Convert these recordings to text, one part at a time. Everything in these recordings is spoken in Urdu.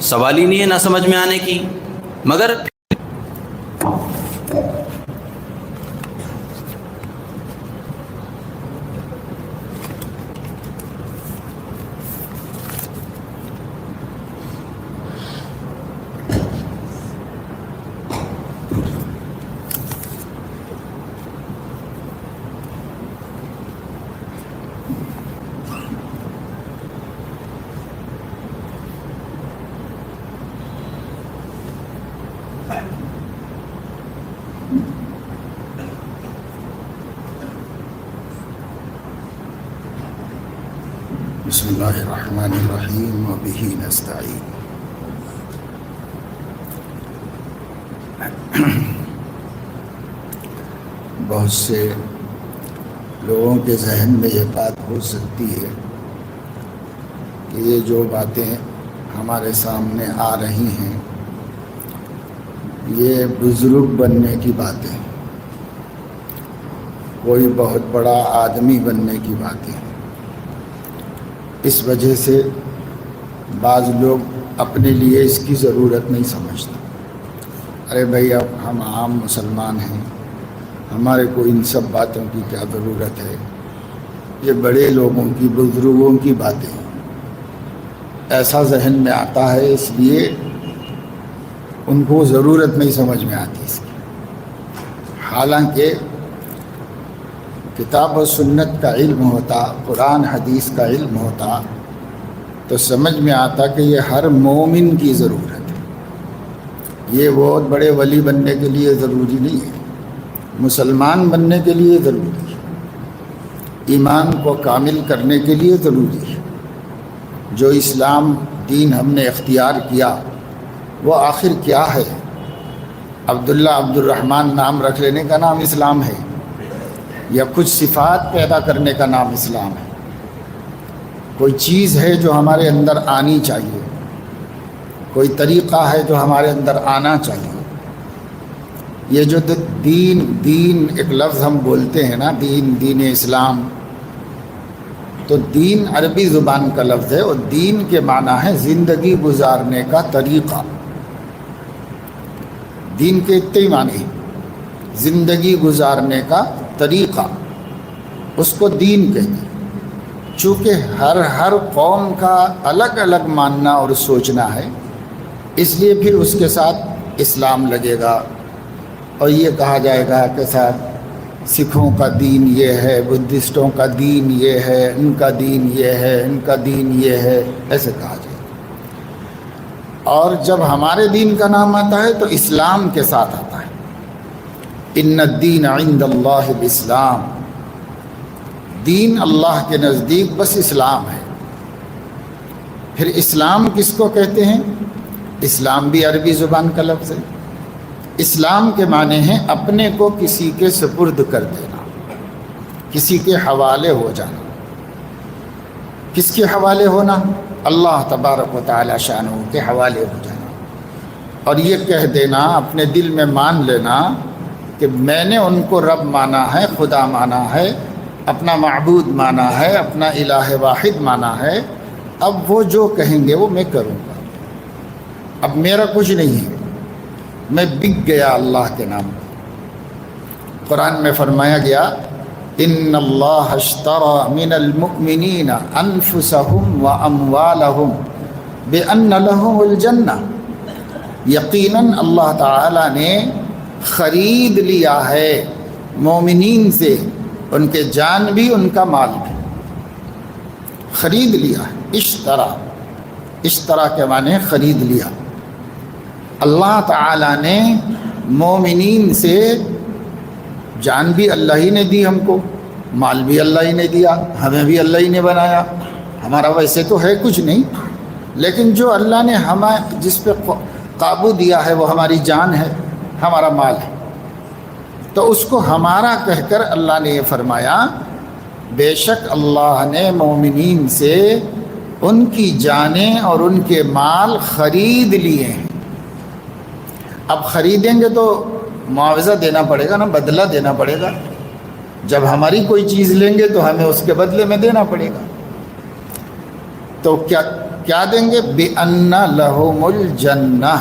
سوال ہی نہیں ہے نہ سمجھ میں آنے کی. مگر بسم اللہ الرحمن الرحیم وبہ نستعین. بہت سے لوگوں کے ذہن میں یہ بات ہو سکتی ہے کہ یہ جو باتیں ہمارے سامنے آ رہی ہیں یہ بزرگ بننے کی باتیں، کوئی بہت بڑا آدمی بننے کی باتیں. اس وجہ سے بعض لوگ اپنے لیے اس کی ضرورت نہیں سمجھتے. ارے بھائی اب ہم عام مسلمان ہیں، ہمارے کو ان سب باتوں کی کیا ضرورت ہے، یہ بڑے لوگوں کی، بزرگوں کی باتیں ہیں. ایسا ذہن میں آتا ہے، اس لیے ان کو ضرورت نہیں سمجھ میں آتی اس کی. حالانکہ کتاب و سنت کا علم ہوتا، قرآن حدیث کا علم ہوتا تو سمجھ میں آتا کہ یہ ہر مومن کی ضرورت ہے. یہ بہت بڑے ولی بننے کے لیے ضروری نہیں ہے، مسلمان بننے کے لیے ضروری ہے، ایمان کو کامل کرنے کے لیے ضروری ہے. جو اسلام دین ہم نے اختیار کیا وہ آخر کیا ہے؟ عبداللہ عبد الرحمن نام رکھ لینے کا نام اسلام ہے، یا کچھ صفات پیدا کرنے کا نام اسلام ہے؟ کوئی چیز ہے جو ہمارے اندر آنی چاہیے، کوئی طریقہ ہے جو ہمارے اندر آنا چاہیے. یہ جو دین ایک لفظ ہم بولتے ہیں نا، دین اسلام، تو دین عربی زبان کا لفظ ہے اور دین کے معنی ہے زندگی گزارنے کا طریقہ. دین کے اتنے معنی ہیں، زندگی گزارنے کا طریقہ، اس کو دین کہتے ہیں. چونکہ ہر قوم کا الگ الگ ماننا اور سوچنا ہے، اس لیے پھر اس کے ساتھ اسلام لگے گا اور یہ کہا جائے گا کہ صاحب سکھوں کا دین یہ ہے، بدھسٹوں کا دین یہ ہے، ان کا دین یہ ہے، ان کا دین یہ ہے، ایسے کہا جائے گا. اور جب ہمارے دین کا نام آتا ہے تو اسلام کے ساتھ آتا ہے. ان الدین عند اللہ الاسلام، دین اللہ کے نزدیک بس اسلام ہے. پھر اسلام کس کو کہتے ہیں؟ اسلام بھی عربی زبان کا لفظ ہے. اسلام کے معنی ہیں اپنے کو کسی کے سپرد کر دینا، کسی کے حوالے ہو جانا. کس کے حوالے ہونا؟ اللہ تبارک و تعالی شانہ کے حوالے ہو جانا، اور یہ کہہ دینا، اپنے دل میں مان لینا کہ میں نے ان کو رب مانا ہے، خدا مانا ہے، اپنا معبود مانا ہے، اپنا الہ واحد مانا ہے. اب وہ جو کہیں گے وہ میں کروں گا. اب میرا کچھ نہیں ہے، میں بک گیا اللہ کے نام. قرآن میں فرمایا گیا ان اللہ اشترى من المؤمنین انفسهم واموالهم بان لهم الجنہ. یقیناً اللہ تعالی نے خرید لیا ہے مومنین سے ان کے جان بھی ان کا مال بھی. خرید لیا ہے، اشترا کے معنی خرید لیا. اللہ تعالی نے مومنین سے جان بھی اللہ ہی نے دی، ہم کو مال بھی اللہ ہی نے دیا، ہمیں بھی اللہ ہی نے بنایا. ہمارا ویسے تو ہے کچھ نہیں، لیکن جو اللہ نے ہمیں جس پہ قابو دیا ہے وہ ہماری جان ہے، ہمارا مال ہے. تو اس کو ہمارا کہہ کر اللہ نے یہ فرمایا بے شک اللہ نے مومنین سے ان کی جانیں اور ان کے مال خرید لیے ہیں. اب خریدیں گے تو معاوضہ دینا پڑے گا نا، بدلہ دینا پڑے گا. جب ہماری کوئی چیز لیں گے تو ہمیں اس کے بدلے میں دینا پڑے گا. تو کیا دیں گے؟ بِأَنَّ لَهُمُ الْجَنَّةَ،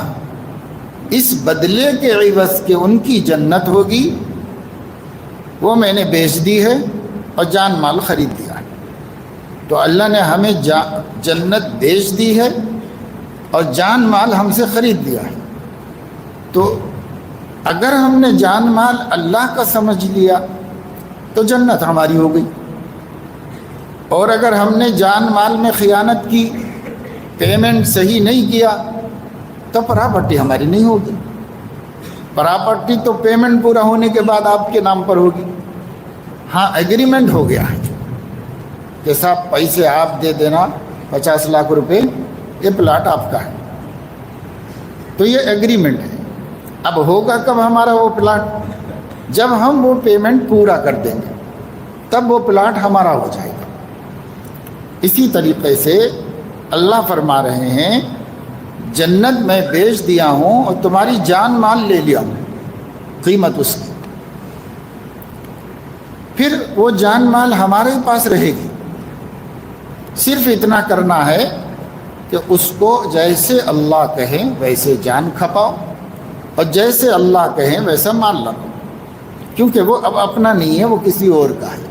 اس بدلے کے عوض کے ان کی جنت ہوگی، وہ میں نے بیچ دی ہے اور جان مال خرید دیا ہے۔ تو اللہ نے ہمیں جنت بیچ دی ہے اور جان مال ہم سے خرید دیا ہے۔ تو اگر ہم نے جان مال اللہ کا سمجھ لیا تو جنت ہماری ہو گئی، اور اگر ہم نے جان مال میں خیانت کی، پیمنٹ صحیح نہیں کیا، تو پراپرٹی ہماری نہیں ہوگی۔ پراپرٹی تو پیمنٹ پورا ہونے کے بعد آپ کے نام پر ہوگی۔ ہاں ایگریمنٹ ہو گیا ہے کہ صاحب پیسے آپ دے دینا 50 لاکھ روپے، یہ پلاٹ آپ کا ہے، تو یہ ایگریمنٹ ہے۔ اب ہوگا کب ہمارا وہ پلاٹ؟ جب ہم وہ پیمنٹ پورا کر دیں گے تب وہ پلاٹ ہمارا ہو جائے گا۔ اسی طریقے سے اللہ فرما رہے ہیں جنت میں بیچ دیا ہوں اور تمہاری جان مال لے لیا ہوں، قیمت اس کی، پھر وہ جان مال ہمارے پاس رہے گی۔ صرف اتنا کرنا ہے کہ اس کو جیسے اللہ کہیں ویسے جان کھپاؤ، اور جیسے اللہ کہیں ویسا مال لگاؤ، کیونکہ وہ اب اپنا نہیں ہے، وہ کسی اور کا ہے۔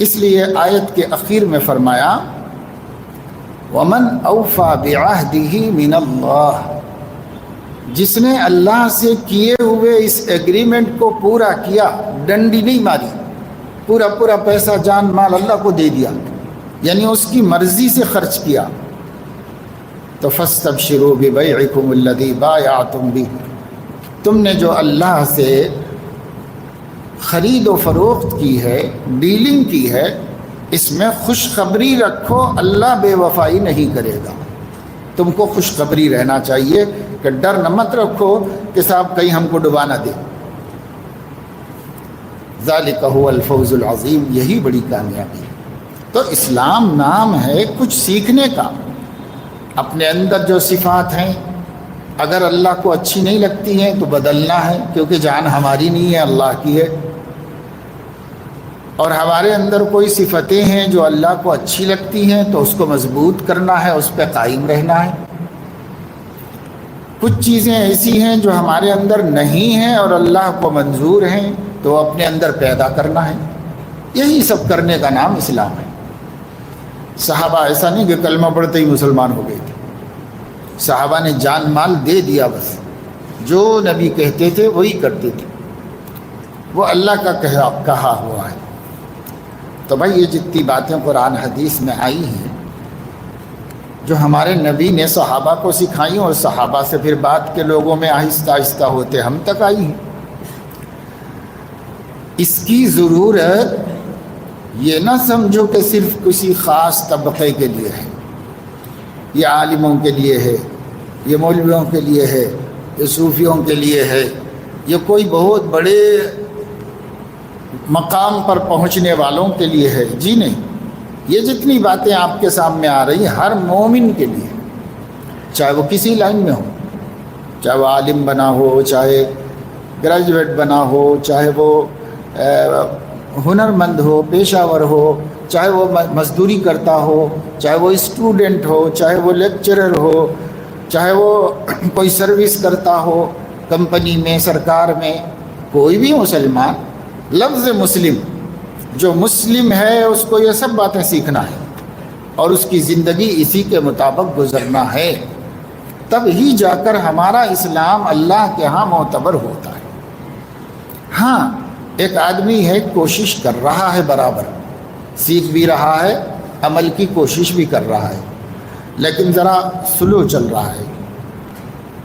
اس لیے آیت کے اخیر میں فرمایا وَمَنْ أَوْفَى بِعَهْدِهِ مِنَ اللَّهِ، جس نے اللہ سے کیے ہوئے اس ایگریمنٹ کو پورا کیا، ڈنڈی نہیں ماری، پورا پیسہ جان مال اللہ کو دے دیا، یعنی اس کی مرضی سے خرچ کیا، تو فَاسْتَبْشِرُوا بِبَيْعِكُمُ الَّذِي بَايَعْتُمْ بِهِ، تم نے جو اللہ سے خرید و فروخت کی ہے، ڈیلنگ کی ہے، اس میں خوشخبری رکھو، اللہ بے وفائی نہیں کرے گا۔ تم کو خوشخبری رہنا چاہیے کہ ڈر نہ مت رکھو کہ صاحب کہیں ہم کو ڈبا نہ دے۔ ذالک هو الفوز العظیم، یہی بڑی کامیابی ہے۔ تو اسلام نام ہے کچھ سیکھنے کا، اپنے اندر جو صفات ہیں اگر اللہ کو اچھی نہیں لگتی ہیں تو بدلنا ہے، کیونکہ جان ہماری نہیں ہے، اللہ کی ہے۔ اور ہمارے اندر کوئی صفتیں ہیں جو اللہ کو اچھی لگتی ہیں تو اس کو مضبوط کرنا ہے، اس پہ قائم رہنا ہے۔ کچھ چیزیں ایسی ہیں جو ہمارے اندر نہیں ہیں اور اللہ کو منظور ہیں تو اپنے اندر پیدا کرنا ہے۔ یہی سب کرنے کا نام اسلام ہے۔ صحابہ ایسا نہیں کہ کلمہ پڑھتے ہی مسلمان ہو گئے تھے، صحابہ نے جان مال دے دیا، بس جو نبی کہتے تھے وہی کرتے تھے، وہ اللہ کا کہا ہوا ہے۔ تو بھائی یہ جتنی باتیں قرآن حدیث میں آئی ہیں جو ہمارے نبی نے صحابہ کو سکھائیں اور صحابہ سے پھر بعد کے لوگوں میں آہستہ آہستہ ہوتے ہم تک آئی ہیں، اس کی ضرورت یہ نہ سمجھو کہ صرف کسی خاص طبقے کے لیے ہے، یہ عالموں کے لیے ہے، یہ مولویوں کے لیے ہے، یہ صوفیوں کے لیے ہے، یہ کوئی بہت بڑے مقام پر پہنچنے والوں کے لیے ہے۔ جی نہیں، یہ جتنی باتیں آپ کے سامنے آ رہی ہیں ہر مومن کے لیے، چاہے وہ کسی لائن میں ہو، چاہے وہ عالم بنا ہو، چاہے گریجویٹ بنا ہو، چاہے وہ ہنرمند ہو، پیشہ ور ہو، چاہے وہ مزدوری کرتا ہو، چاہے وہ اسٹوڈنٹ ہو، چاہے وہ لیکچرر ہو، چاہے وہ کوئی سروس کرتا ہو کمپنی میں، سرکار میں، کوئی بھی مسلمان، لفظ مسلم جو مسلم ہے اس کو یہ سب باتیں سیکھنا ہے اور اس کی زندگی اسی کے مطابق گزرنا ہے، تب ہی جا کر ہمارا اسلام اللہ کے ہاں معتبر ہوتا ہے۔ ہاں ایک آدمی ہے کوشش کر رہا ہے، برابر سیکھ بھی رہا ہے، عمل کی کوشش بھی کر رہا ہے، لیکن ذرا سلو چل رہا ہے،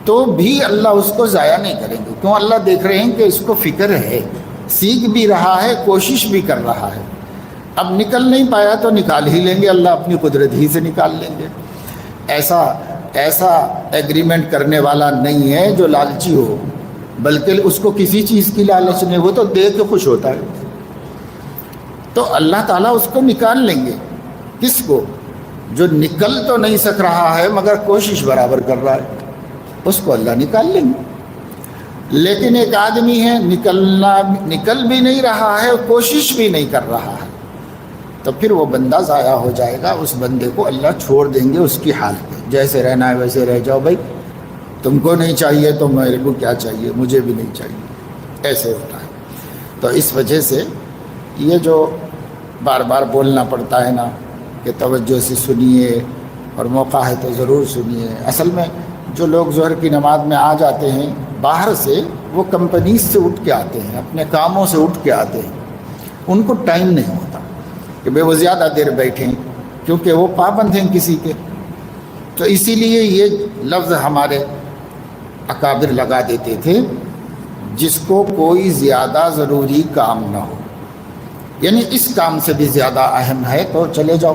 تو بھی اللہ اس کو ضائع نہیں کریں گے، کیوں؟ اللہ دیکھ رہے ہیں کہ اس کو فکر ہے، سیکھ بھی رہا ہے، کوشش بھی کر رہا ہے، اب نکل نہیں پایا تو نکال ہی لیں گے، اللہ اپنی قدرت ہی سے نکال لیں گے۔ ایسا ایگریمنٹ کرنے والا نہیں ہے جو لالچی ہو، بلکہ اس کو کسی چیز کی لالچ نہیں، وہ تو دے کے خوش ہوتا ہے، تو اللہ تعالیٰ اس کو نکال لیں گے۔ کس کو؟ جو نکل تو نہیں سک رہا ہے مگر کوشش برابر کر رہا ہے، اس کو اللہ نکال لیں گے۔ لیکن ایک آدمی ہے نکل بھی نہیں رہا ہے، کوشش بھی نہیں کر رہا ہے، تو پھر وہ بندہ ضائع ہو جائے گا، اس بندے کو اللہ چھوڑ دیں گے اس کی حال پہ، جیسے رہنا ہے ویسے رہ جاؤ بھائی، تم کو نہیں چاہیے تو میرے کو کیا چاہیے، مجھے بھی نہیں چاہیے، ایسے ہوتا ہے۔ تو اس وجہ سے یہ جو بار بار بولنا پڑتا ہے نا کہ توجہ سے سنیے اور موقع ہے تو ضرور سنیے، اصل میں جو لوگ ظہر کی نماز میں آ جاتے ہیں باہر سے، وہ کمپنیز سے اٹھ کے آتے ہیں، اپنے کاموں سے اٹھ کے آتے ہیں، ان کو ٹائم نہیں ہوتا کہ بھئی وہ زیادہ دیر بیٹھیں، کیونکہ وہ پابند ہیں کسی کے۔ تو اسی لیے یہ لفظ ہمارے اکابر لگا دیتے تھے، جس کو کوئی زیادہ ضروری کام نہ ہو، یعنی اس کام سے بھی زیادہ اہم ہے تو چلے جاؤ،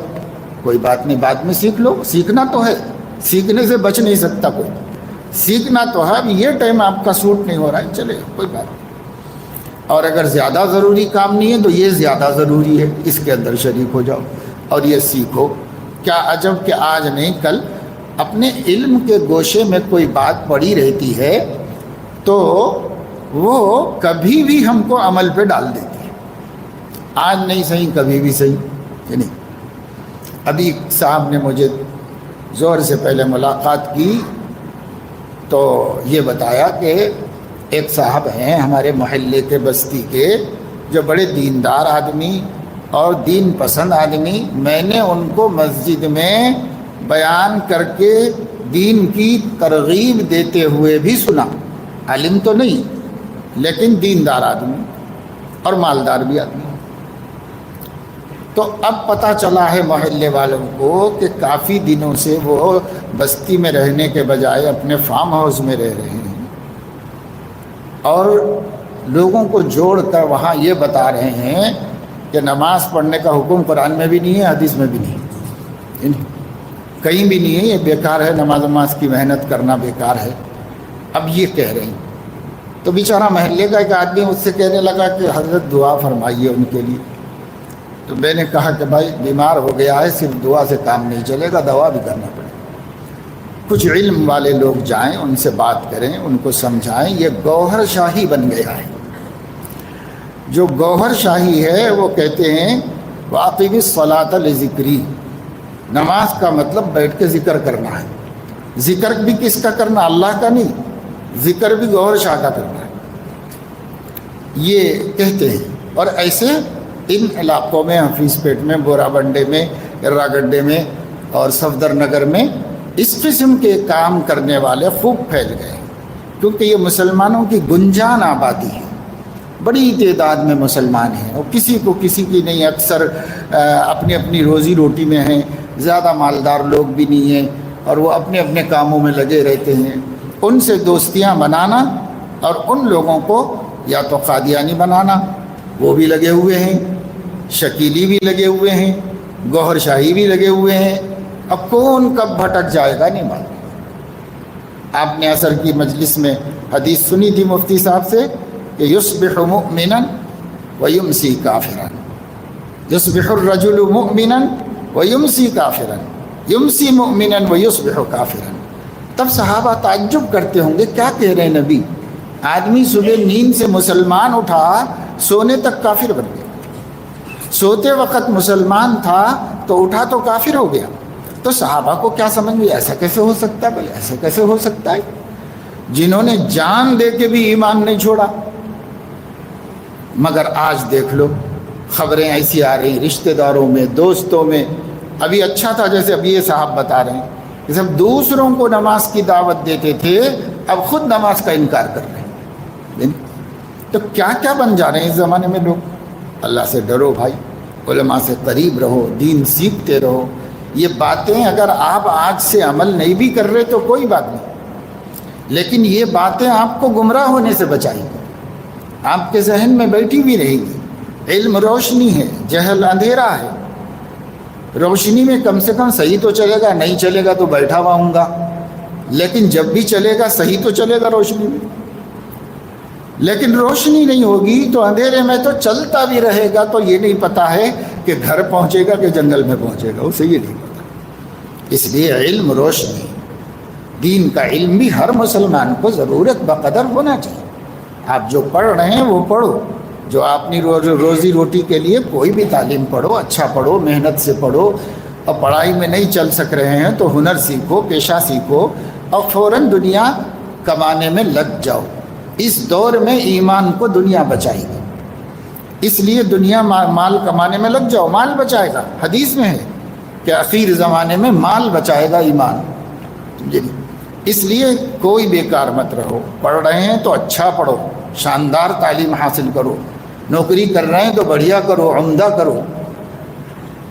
کوئی بات نہیں، بعد میں سیکھ لو، سیکھنا تو ہے، سیکھنے سے بچ نہیں سکتا کوئی، سیکھنا تو ہے، اب یہ ٹائم آپ کا سوٹ نہیں ہو رہا ہے، چلے کوئی بات نہیں۔ اور اگر زیادہ ضروری کام نہیں ہے تو یہ زیادہ ضروری ہے، اس کے اندر شریک ہو جاؤ اور یہ سیکھو۔ کیا عجب کہ آج نہیں کل اپنے علم کے گوشے میں کوئی بات پڑی رہتی ہے تو وہ کبھی بھی ہم کو عمل پہ ڈال دیتی ہے، آج نہیں صحیح کبھی بھی صحیح، کہ نہیں۔ ابھی صاحب نے مجھے زور سے پہلے ملاقات کی تو یہ بتایا کہ ایک صاحب ہیں ہمارے محلے کے بستی کے، جو بڑے دیندار آدمی اور دین پسند آدمی، میں نے ان کو مسجد میں بیان کر کے دین کی ترغیب دیتے ہوئے بھی سنا، عالم تو نہیں لیکن دیندار آدمی اور مالدار بھی آدمی۔ تو اب پتہ چلا ہے محلے والوں کو کہ کافی دنوں سے وہ بستی میں رہنے کے بجائے اپنے فارم ہاؤس میں رہ رہے ہیں، اور لوگوں کو جوڑ کر وہاں یہ بتا رہے ہیں کہ نماز پڑھنے کا حکم قرآن میں بھی نہیں ہے، حدیث میں بھی نہیں ہے، کہیں بھی نہیں ہے، یہ بیکار ہے، نماز کی محنت کرنا بیکار ہے۔ اب یہ کہہ رہے ہیں تو بیچارہ محلے کا ایک آدمی مجھ سے کہنے لگا کہ حضرت دعا فرمائیے ان کے لیے۔ تو میں نے کہا کہ بھائی بیمار ہو گیا ہے، صرف دعا سے کام نہیں چلے گا، دوا بھی کرنا پڑے گا۔ کچھ علم والے لوگ جائیں، ان سے بات کریں، ان کو سمجھائیں۔ یہ گوہر شاہی بن گیا ہے۔ جو گوہر شاہی ہے وہ کہتے ہیں وَأَقِمِ الصَّلَاةَ لِذِكْرِي، نماز کا مطلب بیٹھ کے ذکر کرنا ہے۔ ذکر بھی کس کا کرنا؟ اللہ کا نہیں، ذکر بھی گوہر شاہ کا کرنا ہے، یہ کہتے ہیں۔ اور ایسے ان علاقوں میں، حفیظ پیٹ میں، بورا بنڈے میں، ارا گڈے میں اور صفدر نگر میں اس قسم کے کام کرنے والے خوب پھیل گئے ہیں، کیونکہ یہ مسلمانوں کی گنجان آبادی ہے، بڑی تعداد میں مسلمان ہیں، اور کسی کو کسی کی نہیں، اکثر اپنی اپنی روزی روٹی میں ہیں، زیادہ مالدار لوگ بھی نہیں ہیں، اور وہ اپنے اپنے کاموں میں لگے رہتے ہیں۔ ان سے دوستیاں بنانا اور ان لوگوں کو یا تو قادیانی بنانا، وہ بھی لگے ہوئے ہیں، شکیلی بھی لگے ہوئے ہیں، گوہر شاہی بھی لگے ہوئے ہیں۔ اب کون کب بھٹک جائے گا نہیں معلوم۔ آپ نے عصر کی مجلس میں حدیث سنی تھی مفتی صاحب سے کہ یصبح مؤمنا ویمسی کافرا، یصبح الرجل مؤمنا ویمسی کافرا، یمسی مؤمنا ویصبح کافرا۔ تب صحابہ تعجب کرتے ہوں گے کیا کہہ رہے ہیں نبی، آدمی صبح نیند سے مسلمان اٹھا، سونے تک کافر بن گیا، سوتے وقت مسلمان تھا تو اٹھا تو کافر ہو گیا۔ تو صحابہ کو کیا سمجھ میں، ایسا کیسے ہو سکتا ہے؟ بھائی ایسا کیسے ہو سکتا ہے، جنہوں نے جان دے کے بھی ایمان نہیں چھوڑا۔ مگر آج دیکھ لو خبریں ایسی آ رہی رشتہ داروں میں، دوستوں میں۔ ابھی اچھا تھا جیسے ابھی یہ صاحب بتا رہے ہیں کہ سب دوسروں کو نماز کی دعوت دیتے تھے، اب خود نماز کا انکار کر رہے ہیں۔ تو کیا کیا بن جا رہے ہیں اس زمانے میں لوگ۔ اللہ سے ڈرو بھائی، علماء سے قریب رہو، دین سیکھتے رہو۔ یہ باتیں اگر آپ آج سے عمل نہیں بھی کر رہے تو کوئی بات نہیں، لیکن یہ باتیں آپ کو گمراہ ہونے سے بچائیں گی، آپ کے ذہن میں بیٹھی بھی رہے گی۔ علم روشنی ہے، جہل اندھیرا ہے۔ روشنی میں کم سے کم صحیح تو چلے گا، نہیں چلے گا تو بیٹھا ہوا ہوں گا، لیکن جب بھی چلے گا صحیح تو چلے گا روشنی میں۔ لیکن روشنی نہیں ہوگی تو اندھیرے میں تو چلتا بھی رہے گا، تو یہ نہیں پتہ ہے کہ گھر پہنچے گا کہ جنگل میں پہنچے گا، اسے یہ نہیں پتہ۔ اس لیے علم روشنی، دین کا علم بھی ہر مسلمان کو ضرورت بقدر ہونا چاہیے۔ آپ جو پڑھ رہے ہیں وہ پڑھو، جو اپنی روزی روٹی کے لیے کوئی بھی تعلیم پڑھو، اچھا پڑھو، محنت سے پڑھو، اور پڑھائی میں نہیں چل سک رہے ہیں تو ہنر سیکھو، پیشہ سیکھو اور فوراً دنیا کمانے میں لگ جاؤ۔ اس دور میں ایمان کو دنیا بچائے گی، اس لیے دنیا مال کمانے میں لگ جاؤ، مال بچائے گا۔ حدیث میں ہے کہ آخر زمانے میں مال بچائے گا ایمان، سمجھے؟ اس لیے کوئی بیکار مت رہو، پڑھ رہے ہیں تو اچھا پڑھو، شاندار تعلیم حاصل کرو، نوکری کر رہے ہیں تو بڑھیا کرو، عمدہ کرو،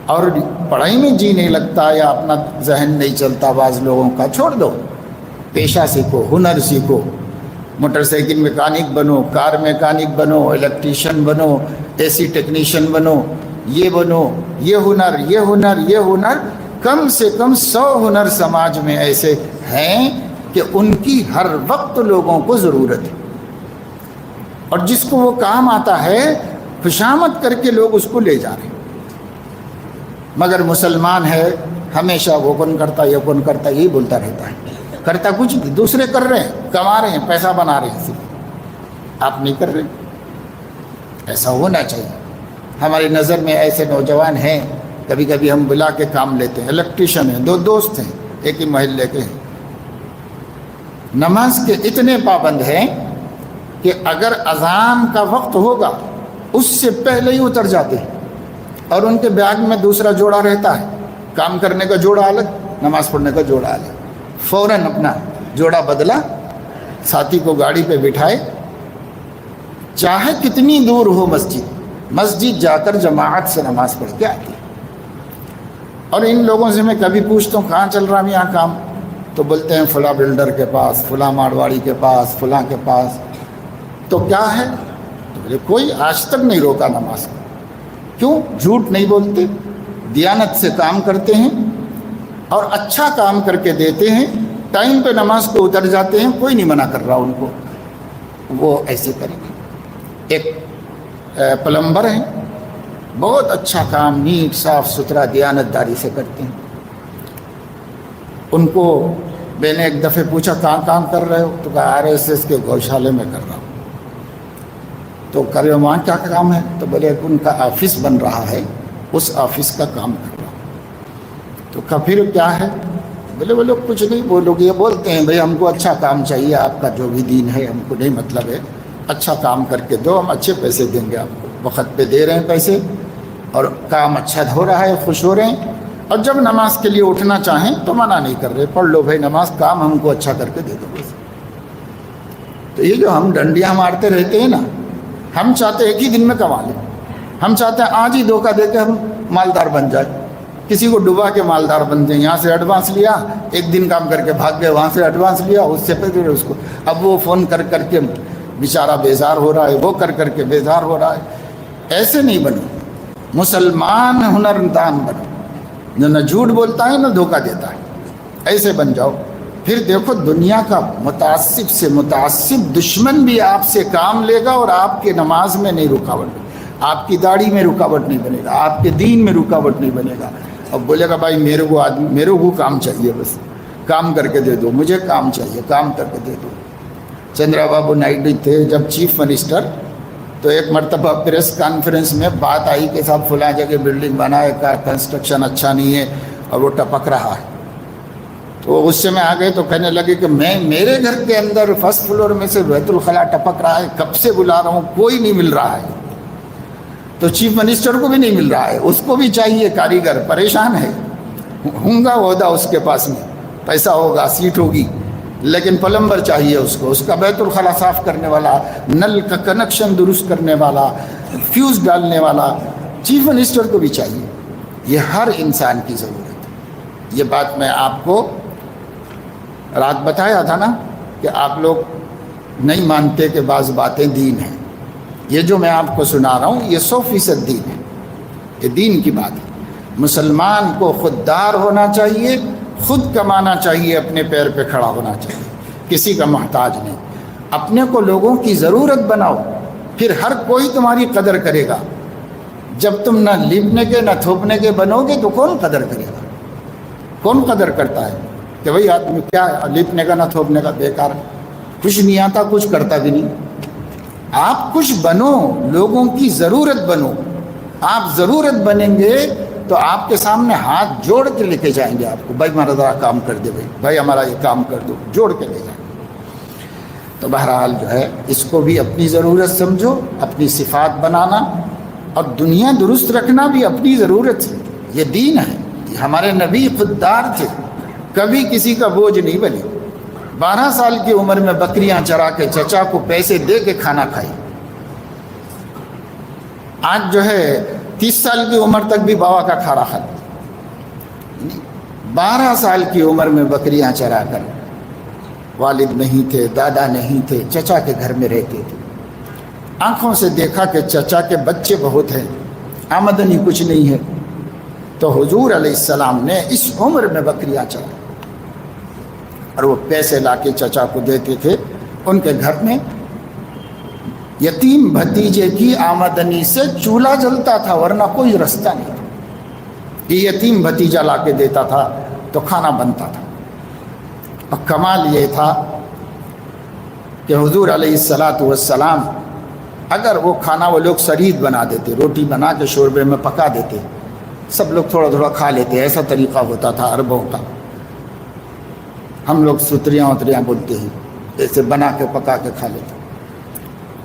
اور پڑھائی میں جی نہیں لگتا یا اپنا ذہن نہیں چلتا بعض لوگوں کا، چھوڑ دو، پیشہ سیکھو، ہنر سیکھو، موٹر سائیکل میکانک بنو، کار میکانک بنو، الیکٹریشین بنو، اے سی ٹیکنیشین بنو، یہ بنو، یہ ہنر، یہ ہنر، یہ ہنر۔ کم سے کم 100 ہنر سماج میں ایسے ہیں کہ ان کی ہر وقت لوگوں کو ضرورت ہے، اور جس کو وہ کام آتا ہے خوشامد کر کے لوگ اس کو لے جا رہے ہیں۔ مگر مسلمان ہے ہمیشہ وہ کون کرتا، یہ کون کرتا، یہی بولتا رہتا ہے، کرتا کچھ نہیں، دوسرے کر رہے ہیں، کما رہے ہیں، پیسہ بنا رہے ہیں، صرف آپ نہیں کر رہے۔ ایسا ہونا چاہیے۔ ہماری نظر میں ایسے نوجوان ہیں، کبھی کبھی ہم بلا کے کام لیتے ہیں، الیکٹریشین ہیں، 2 دوست ہیں، ایک ہی محلے کے ہیں، نماز کے اتنے پابند ہیں کہ اگر اذان کا وقت ہوگا اس سے پہلے ہی اتر جاتے ہیں، اور ان کے بیگ میں دوسرا جوڑا رہتا ہے، کام کرنے کا جوڑا الگ، نماز پڑھنے کا جوڑا الگ، فوراً اپنا جوڑا بدلا، ساتھی کو گاڑی پہ بٹھائے، چاہے کتنی دور ہو مسجد جا کر جماعت سے نماز پڑھ کے آتی ہے۔ اور ان لوگوں سے میں کبھی پوچھتا ہوں کہاں چل رہا ہے یہاں کام، تو بولتے ہیں فلاں بلڈر کے پاس، فلاں مارواڑی کے پاس، فلاں کے پاس۔ تو کیا ہے؟ تو بولے کوئی آج تک نہیں روکا نماز کو۔ کیوں؟ جھوٹ نہیں بولتے، دیانت سے کام کرتے ہیں اور اچھا کام کر کے دیتے ہیں، ٹائم پہ نماز کو اتر جاتے ہیں، کوئی نہیں منع کر رہا ان کو، وہ ایسے کریں گے۔ ایک پلمبر ہیں، بہت اچھا کام، نیٹ صاف ستھرا دیانت داری سے کرتے ہیں۔ ان کو میں نے ایک دفعہ پوچھا کہاں کام کر رہے ہو، تو کہا RSS کے گوشالے میں کر رہا ہوں۔ تو کرے وہاں کیا کام ہے؟ تو بولے ان کا آفس بن رہا ہے، اس آفس کا کام کر رہا ہوں۔ تو کہا پھر کیا ہے؟ بولے وہ لوگ کچھ نہیں، وہ لوگ یہ بولتے ہیں بھئی ہم کو اچھا کام چاہیے، آپ کا جو بھی دین ہے ہم کو نہیں مطلب ہے، اچھا کام کر کے دو، ہم اچھے پیسے دیں گے آپ کو، وقت پہ دے رہے ہیں پیسے، اور کام اچھا ہو رہا ہے، خوش ہو رہے ہیں، اور جب نماز کے لیے اٹھنا چاہیں تو منع نہیں کر رہے، پڑھ لو بھائی نماز، کام ہم کو اچھا کر کے دے دو پیسے۔ تو یہ جو ہم ڈنڈیاں مارتے رہتے ہیں نا، ہم چاہتے ہیں ایک ہی دن میں کما لیں، ہم چاہتے ہیں آج ہی دھوکہ دے کے ہم مالدار بن جائیں، کسی کو ڈبا کے مالدار بن جائیں، یہاں سے ایڈوانس لیا، ایک دن کام کر کے بھاگ گئے، وہاں سے ایڈوانس لیا، اس سے پہلے اس کو، اب وہ فون کر کر کے بیچارہ بیزار ہو رہا ہے، وہ کر کر کے بیزار ہو رہا ہے۔ ایسے نہیں بنو، مسلمان ہنردان بنو، جو نہ جھوٹ بولتا ہے نہ دھوکہ دیتا ہے، ایسے بن جاؤ۔ پھر دیکھو دنیا کا متعصب سے متعصب دشمن بھی آپ سے کام لے گا اور آپ کے نماز میں نہیں رکاوٹ بنے گا، آپ کی داڑھی میں رکاوٹ نہیں بنے گا، آپ کے دین میں رکاوٹ نہیں بنے گا۔ اب بولے گا بھائی میرے کو کام چاہیے، بس کام کر کے دے دو، مجھے کام چاہیے، کام کر کے دے دو۔ چندرا بابو نائیڈو تھے جب چیف منسٹر، تو ایک مرتبہ پریس کانفرنس میں بات آئی کہ صاحب فلاں جگہ بلڈنگ بنائے کا کنسٹرکشن اچھا نہیں ہے اور وہ ٹپک رہا ہے۔ تو غصے میں آ گئے تو کہنے لگے کہ میرے گھر کے اندر فرسٹ فلور میں سے بیت الخلاء ٹپک رہا ہے، کب سے بلا رہا ہوں، کوئی نہیں مل رہا ہے۔ تو چیف منسٹر کو بھی نہیں مل رہا ہے، اس کو بھی چاہیے کاریگر، پریشان ہے، ہوں گا عہدہ اس کے پاس میں، پیسہ ہوگا، سیٹ ہوگی، لیکن پلمبر چاہیے اس کو، اس کا بیت الخلاء صاف کرنے والا، نل کا کنیکشن درست کرنے والا، فیوز ڈالنے والا، چیف منسٹر کو بھی چاہیے۔ یہ ہر انسان کی ضرورت ہے۔ یہ بات میں آپ کو رات بتایا تھا نا کہ آپ لوگ نہیں مانتے کہ بعض باتیں دین ہیں۔ یہ جو میں آپ کو سنا رہا ہوں یہ 100% دین ہے، یہ دین کی بات ہے۔ مسلمان کو خوددار ہونا چاہیے، خود کمانا چاہیے، اپنے پیر پہ کھڑا ہونا چاہیے، کسی کا محتاج نہیں۔ اپنے کو لوگوں کی ضرورت بناؤ، پھر ہر کوئی تمہاری قدر کرے گا۔ جب تم نہ لیپنے کے نہ تھوپنے کے بنو گے تو کون قدر کرے گا؟ کون قدر کرتا ہے کہ بھئی آدمی کیا لیپنے کا نہ تھوپنے کا، بیکار، کچھ نہیں آتا، کچھ کرتا بھی نہیں۔ آپ کچھ بنو، لوگوں کی ضرورت بنو. آپ ضرورت بنیں گے تو آپ کے سامنے ہاتھ جوڑ کے لے کے جائیں گے آپ کو، بھائی ہمارا ذرا کام کر دے، بھائی ہمارا یہ کام کر دو، جوڑ کے لے جائیں گے. تو بہرحال جو ہے اس کو بھی اپنی ضرورت سمجھو، اپنی صفات بنانا، اور دنیا درست رکھنا بھی اپنی ضرورت ہے. یہ دین ہے. ہمارے نبی خوددار تھے، کبھی کسی کا بوجھ نہیں بنے. 12 سال کی عمر میں بکریاں چرا کے چچا کو پیسے دے کے کھانا کھائی. آج جو ہے 30 سال کی عمر تک بھی بابا کا کھانا کھاتے. 12 سال کی عمر میں بکریاں چرا کر، والد نہیں تھے، دادا نہیں تھے، چچا کے گھر میں رہتے تھے. آنکھوں سے دیکھا کہ چچا کے بچے بہت ہیں، آمدنی کچھ نہیں ہے، تو حضور علیہ السلام نے اس عمر میں بکریاں چرائی اور وہ پیسے لا کے چچا کو دیتے تھے. ان کے گھر میں یتیم بھتیجے کی آمدنی سے چولہا جلتا تھا، ورنہ کوئی رستہ نہیں تھا. یہ یتیم بھتیجا لا کے دیتا تھا تو کھانا بنتا تھا. اور کمال یہ تھا کہ حضور علیہ السلام اگر وہ کھانا وہ لوگ سرید بنا دیتے، روٹی بنا کے شوربے میں پکا دیتے، سب لوگ تھوڑا تھوڑا کھا لیتے. ایسا طریقہ ہوتا تھا عربوں کا. ہم لوگ ستریاں اتریاں بولتے ہیں، ایسے بنا کے پکا کے کھا لیتے.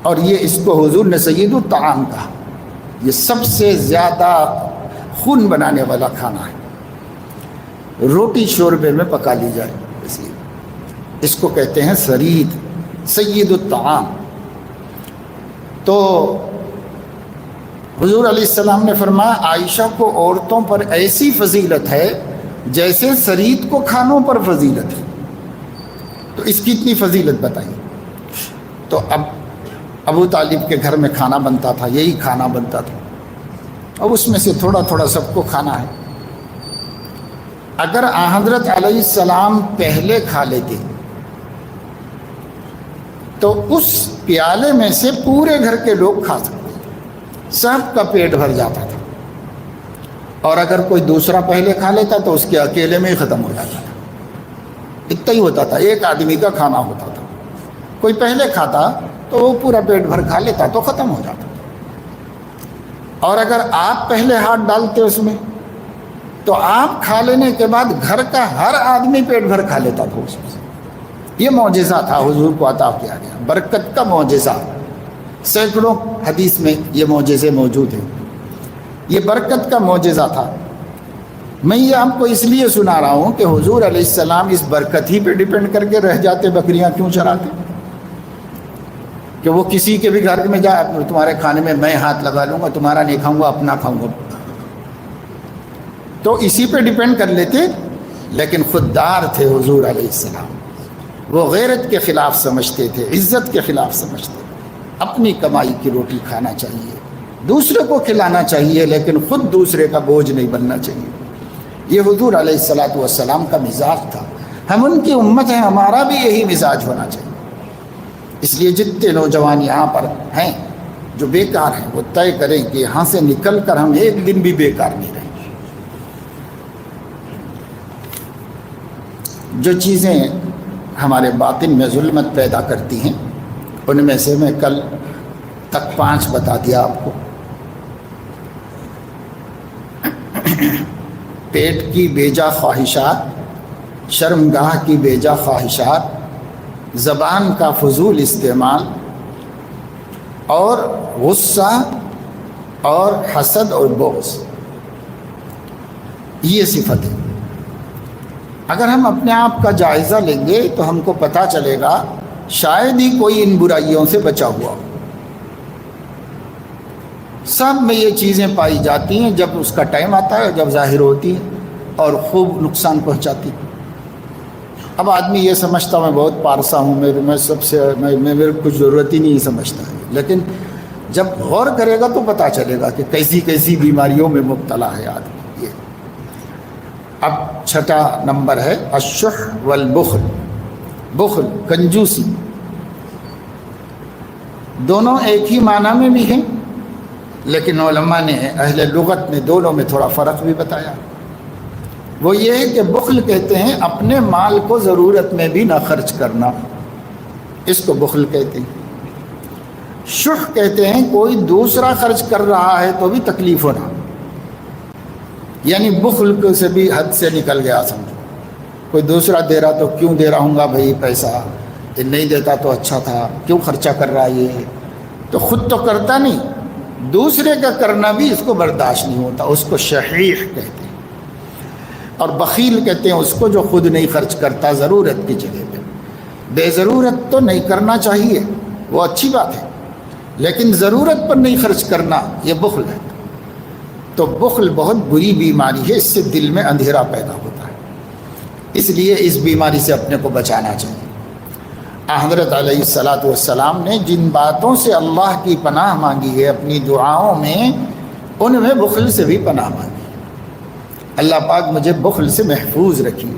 اور یہ اس کو حضور نے سید الطعام کہا. یہ سب سے زیادہ خون بنانے والا کھانا ہے. روٹی شوربے میں پکا لی جائے، اس کو کہتے ہیں سرید، سید الطعام. تو حضور علیہ السلام نے فرمایا عائشہ کو عورتوں پر ایسی فضیلت ہے جیسے سرید کو کھانوں پر فضیلت ہے. تو اس کی اتنی فضیلت بتائیے. تو اب ابو طالب کے گھر میں کھانا بنتا تھا، یہی کھانا بنتا تھا، اور اس میں سے تھوڑا تھوڑا سب کو کھانا ہے. اگر حضرت علیہ السلام پہلے کھا لیتے تو اس پیالے میں سے پورے گھر کے لوگ کھا سکتے، سب کا پیٹ بھر جاتا تھا. اور اگر کوئی دوسرا پہلے کھا لیتا تو اس کے اکیلے میں ہی ختم ہو جاتا تھا. اتنا ہی ہوتا تھا، ایک آدمی کا کھانا ہوتا تھا. کوئی پہلے کھاتا تو وہ پورا پیٹ بھر کھا لیتا تو ختم ہو جاتا. اور اگر آپ پہلے ہاتھ ڈالتے اس میں تو آپ کھا لینے کے بعد گھر کا ہر آدمی پیٹ بھر کھا لیتا تھا اس میں. یہ معجزہ تھا حضور کو عطا کیا گیا، برکت کا معجزہ. سینکڑوں حدیث میں یہ معجزے موجود ہیں. یہ برکت کا معجزہ تھا. میں یہ آپ کو اس لیے سنا رہا ہوں کہ حضور علیہ السلام اس برکت ہی پہ ڈیپینڈ کر کے رہ جاتے، بکریاں کیوں چراتے؟ کہ وہ کسی کے بھی گھر میں جا، تمہارے کھانے میں میں ہاتھ لگا لوں گا، تمہارا نہیں کھاؤں گا، اپنا کھاؤں گا. تو اسی پہ ڈیپینڈ کر لیتے. لیکن خوددار تھے حضور علیہ السلام. وہ غیرت کے خلاف سمجھتے تھے، عزت کے خلاف سمجھتے. اپنی کمائی کی روٹی کھانا چاہیے، دوسرے کو کھلانا چاہیے، لیکن خود دوسرے کا بوجھ نہیں بننا چاہیے. یہ حضور علیہ السلام کا مزاج تھا. ہم ان کی امت ہیں، ہمارا بھی یہی مزاج ہونا چاہیے. اس لیے جتنے نوجوان یہاں پر ہیں جو بیکار ہیں وہ طے کریں کہ یہاں سے نکل کر ہم ایک دن بھی بیکار نہیں رہیں. جو چیزیں ہمارے باطن میں ظلمت پیدا کرتی ہیں ان میں سے میں کل تک 5 بتا دیا آپ کو. پیٹ کی بیجا خواہشات، شرمگاہ کی بیجا خواہشات، زبان کا فضول استعمال، اور غصہ اور حسد اور بغض. یہ صفت ہے. اگر ہم اپنے آپ کا جائزہ لیں گے تو ہم کو پتہ چلے گا شاید ہی کوئی ان برائیوں سے بچا ہوا. سب میں یہ چیزیں پائی جاتی ہیں. جب اس کا ٹائم آتا ہے، جب ظاہر ہوتی ہیں اور خوب نقصان پہنچاتی. اب آدمی یہ سمجھتا میں بہت پارسا ہوں، میں سب سے میرے کچھ ضرورت ہی نہیں سمجھتا ہے. لیکن جب غور کرے گا تو پتہ چلے گا کہ کیسی کیسی بیماریوں میں مبتلا ہے آدمی. یہ اب 6 نمبر ہے الشح والبخل. بخل، کنجوسی، دونوں ایک ہی معنی میں بھی ہیں، لیکن علماء نے، اہل لغت نے دونوں میں تھوڑا فرق بھی بتایا. وہ یہ ہے کہ بخل کہتے ہیں اپنے مال کو ضرورت میں بھی نہ خرچ کرنا، اس کو بخل کہتے ہیں. شح کہتے ہیں کوئی دوسرا خرچ کر رہا ہے تو بھی تکلیف ہونا، یعنی بخل سے بھی حد سے نکل گیا سمجھو، کوئی دوسرا دے رہا تو کیوں دے رہا ہوں گا بھائی پیسہ، یہ نہیں دیتا تو اچھا تھا، کیوں خرچہ کر رہا ہے یہ، تو خود تو کرتا نہیں، دوسرے کا کرنا بھی اس کو برداشت نہیں ہوتا، اس کو شحیح کہتے ہیں۔ اور بخیل کہتے ہیں اس کو جو خود نہیں خرچ کرتا ضرورت کی جگہ پہ۔ بے ضرورت تو نہیں کرنا چاہیے، وہ اچھی بات ہے، لیکن ضرورت پر نہیں خرچ کرنا یہ بخل ہے۔ تو بخل بہت بری بیماری ہے، اس سے دل میں اندھیرا پیدا ہوتا ہے، اس لیے اس بیماری سے اپنے کو بچانا چاہیے۔ حضرت علیہ الصلاۃ والسلام نے جن باتوں سے اللہ کی پناہ مانگی ہے اپنی دعاؤں میں، ان میں بخل سے بھی پناہ مانگی۔ اللہ پاک مجھے بخل سے محفوظ رکھیے۔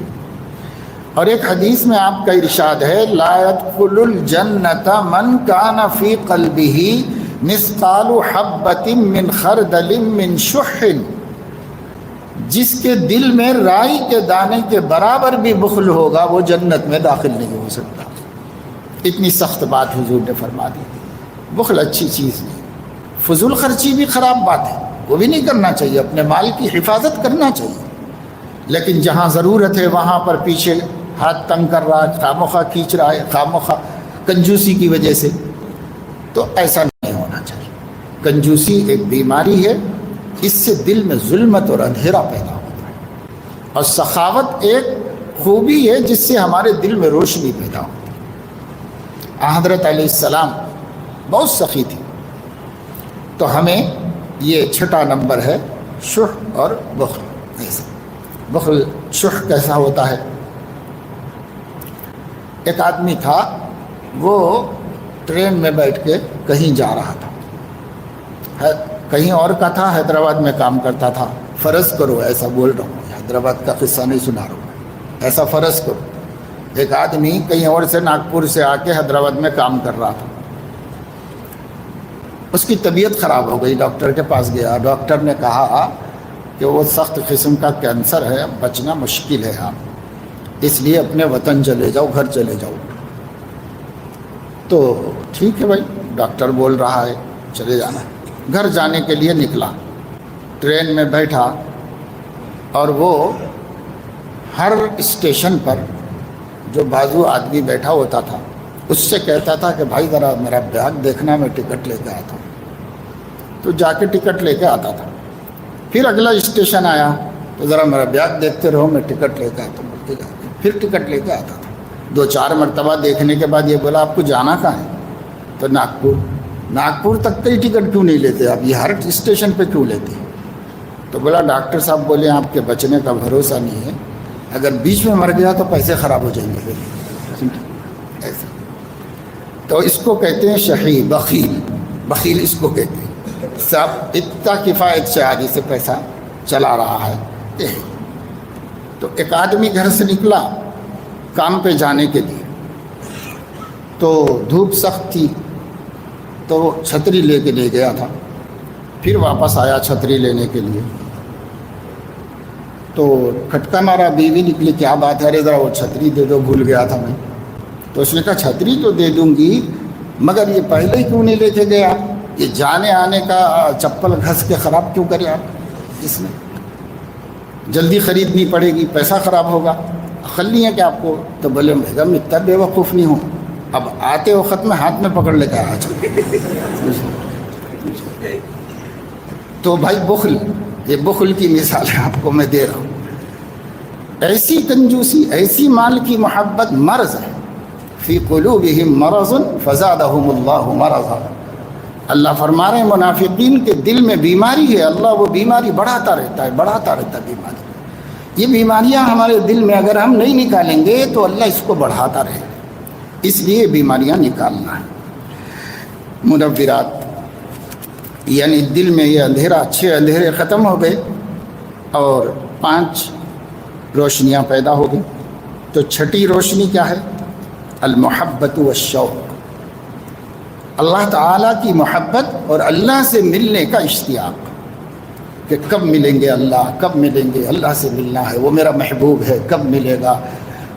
اور ایک حدیث میں آپ کا ارشاد ہے، لا يدخل الجنۃ من کان فی قلبہ مثقال حبۃ من خردل من شح، جس کے دل میں رائی کے دانے کے برابر بھی بخل ہوگا وہ جنت میں داخل نہیں ہو سکتا۔ اتنی سخت بات حضور نے فرما دی۔ بخل اچھی چیز نہیں، فضول خرچی بھی خراب بات ہے، وہ بھی نہیں کرنا چاہیے، اپنے مال کی حفاظت کرنا چاہیے، لیکن جہاں ضرورت ہے وہاں پر پیچھے ہاتھ تنگ کر رہا ہے، خامخواہ کھینچ رہا ہے، خامخواہ کنجوسی کی وجہ سے، تو ایسا نہیں ہونا چاہیے۔ کنجوسی ایک بیماری ہے، اس سے دل میں ظلمت اور اندھیرا پیدا ہوتا ہے، اور سخاوت ایک خوبی ہے جس سے ہمارے دل میں روشنی پیدا ہوتی ہے۔ حضرت علیہ السلام بہت سخی تھی، تو ہمیں یہ چھٹا نمبر ہے شح اور بخل۔ ایسا بخل شح کیسا ہوتا ہے؟ ایک آدمی تھا، وہ ٹرین میں بیٹھ کے کہیں جا رہا تھا، کہیں اور کا تھا، حیدرآباد میں کام کرتا تھا، فرض کرو ایسا بول رہا ہوں، حیدرآباد کا قصہ نہیں سنا رہا ہوں، ایسا فرض کرو ایک آدمی کہیں اور سے ناگپور سے آ کے حیدرآباد میں کام کر رہا تھا، اس کی طبیعت خراب ہو گئی، ڈاکٹر کے پاس گیا، ڈاکٹر نے کہا کہ وہ سخت قسم کا کینسر ہے، بچنا مشکل ہے آپ، اس لیے اپنے وطن چلے جاؤ، گھر چلے جاؤ۔ تو ٹھیک ہے بھائی، ڈاکٹر بول رہا ہے چلے جانا۔ گھر جانے کے لیے نکلا، ٹرین میں بیٹھا، اور وہ ہر اسٹیشن پر جو بازو آدمی بیٹھا ہوتا تھا اس سے کہتا تھا کہ بھائی ذرا میرا بیگ دیکھنا، میں ٹکٹ لے کے آتا ہوں، تو جا کے ٹکٹ لے کے آتا تھا۔ پھر اگلا اسٹیشن آیا تو ذرا میرا بیگ دیکھتے رہو، میں ٹکٹ لے کے آتا ہوں، پھر ٹکٹ لے کے آتا تھا۔ 2-4 مرتبہ دیکھنے کے بعد یہ بولا آپ کو جانا کہاں ہے؟ تو ناگپور تک کا ہی ٹکٹ کیوں نہیں لیتے آپ، یہ ہر اسٹیشن پہ کیوں لیتے؟ تو بولا ڈاکٹر صاحب بولے آپ کے بچنے کا بھروسہ نہیں ہے، اگر بیچ میں مر گیا تو پیسے خراب ہو جائیں گے۔ ایسا تو اس کو کہتے ہیں شحیح، بخیل اس کو کہتے ہیں، سب اتنا کفایت سے آدھی سے پیسہ چلا رہا ہے۔ تو ایک آدمی گھر سے نکلا کام پہ جانے کے لیے، تو دھوپ سخت تھی، تو چھتری لے کے لے گیا تھا، پھر واپس آیا چھتری لینے کے لیے، تو کھٹکا مارا، بیوی نکلی، کیا بات ہے؟ ارے ذرا وہ چھتری دے دو، بھول گیا تھا میں۔ تو اس نے کہا چھتری تو دے دوں گی، مگر یہ پہلے ہی کیوں نہیں لے کے گیا؟ یہ جانے آنے کا چپل گھس کے خراب کیوں کرے آپ؟ اس میں جلدی خریدنی پڑے گی، پیسہ خراب ہوگا، عقل نہیں ہے کہ آپ کو؟ تو بولے بیگم اتنا بے وقوف نہیں ہوں، اب آتے وقت میں ہاتھ میں پکڑ لے کے آیا۔ تو بھائی بخل، یہ بخل کی مثال ہے آپ کو میں دے رہا ہوں۔ ایسی کنجوسی، ایسی مال کی محبت مرض ہے، فی قلوبہم مرض فزادہم اللہ مرضا۔ اللہ فرما رہے ہیں منافقین کے دل میں بیماری ہے، اللہ وہ بیماری بڑھاتا رہتا ہے بیماری۔ یہ بیماریاں ہمارے دل میں اگر ہم نہیں نکالیں گے تو اللہ اس کو بڑھاتا رہے گا، اس لیے بیماریاں نکالنا ہے۔ منورات، یعنی دل میں یہ اندھیرا، 6 اندھیرے ختم ہو گئے اور 5 روشنیاں پیدا ہو گئی۔ تو چھٹی روشنی کیا ہے؟ المحبت والشوق، اللہ تعالیٰ کی محبت اور اللہ سے ملنے کا اشتیاق، کہ کب ملیں گے اللہ، کب ملیں گے، اللہ سے ملنا ہے، وہ میرا محبوب ہے، کب ملے گا،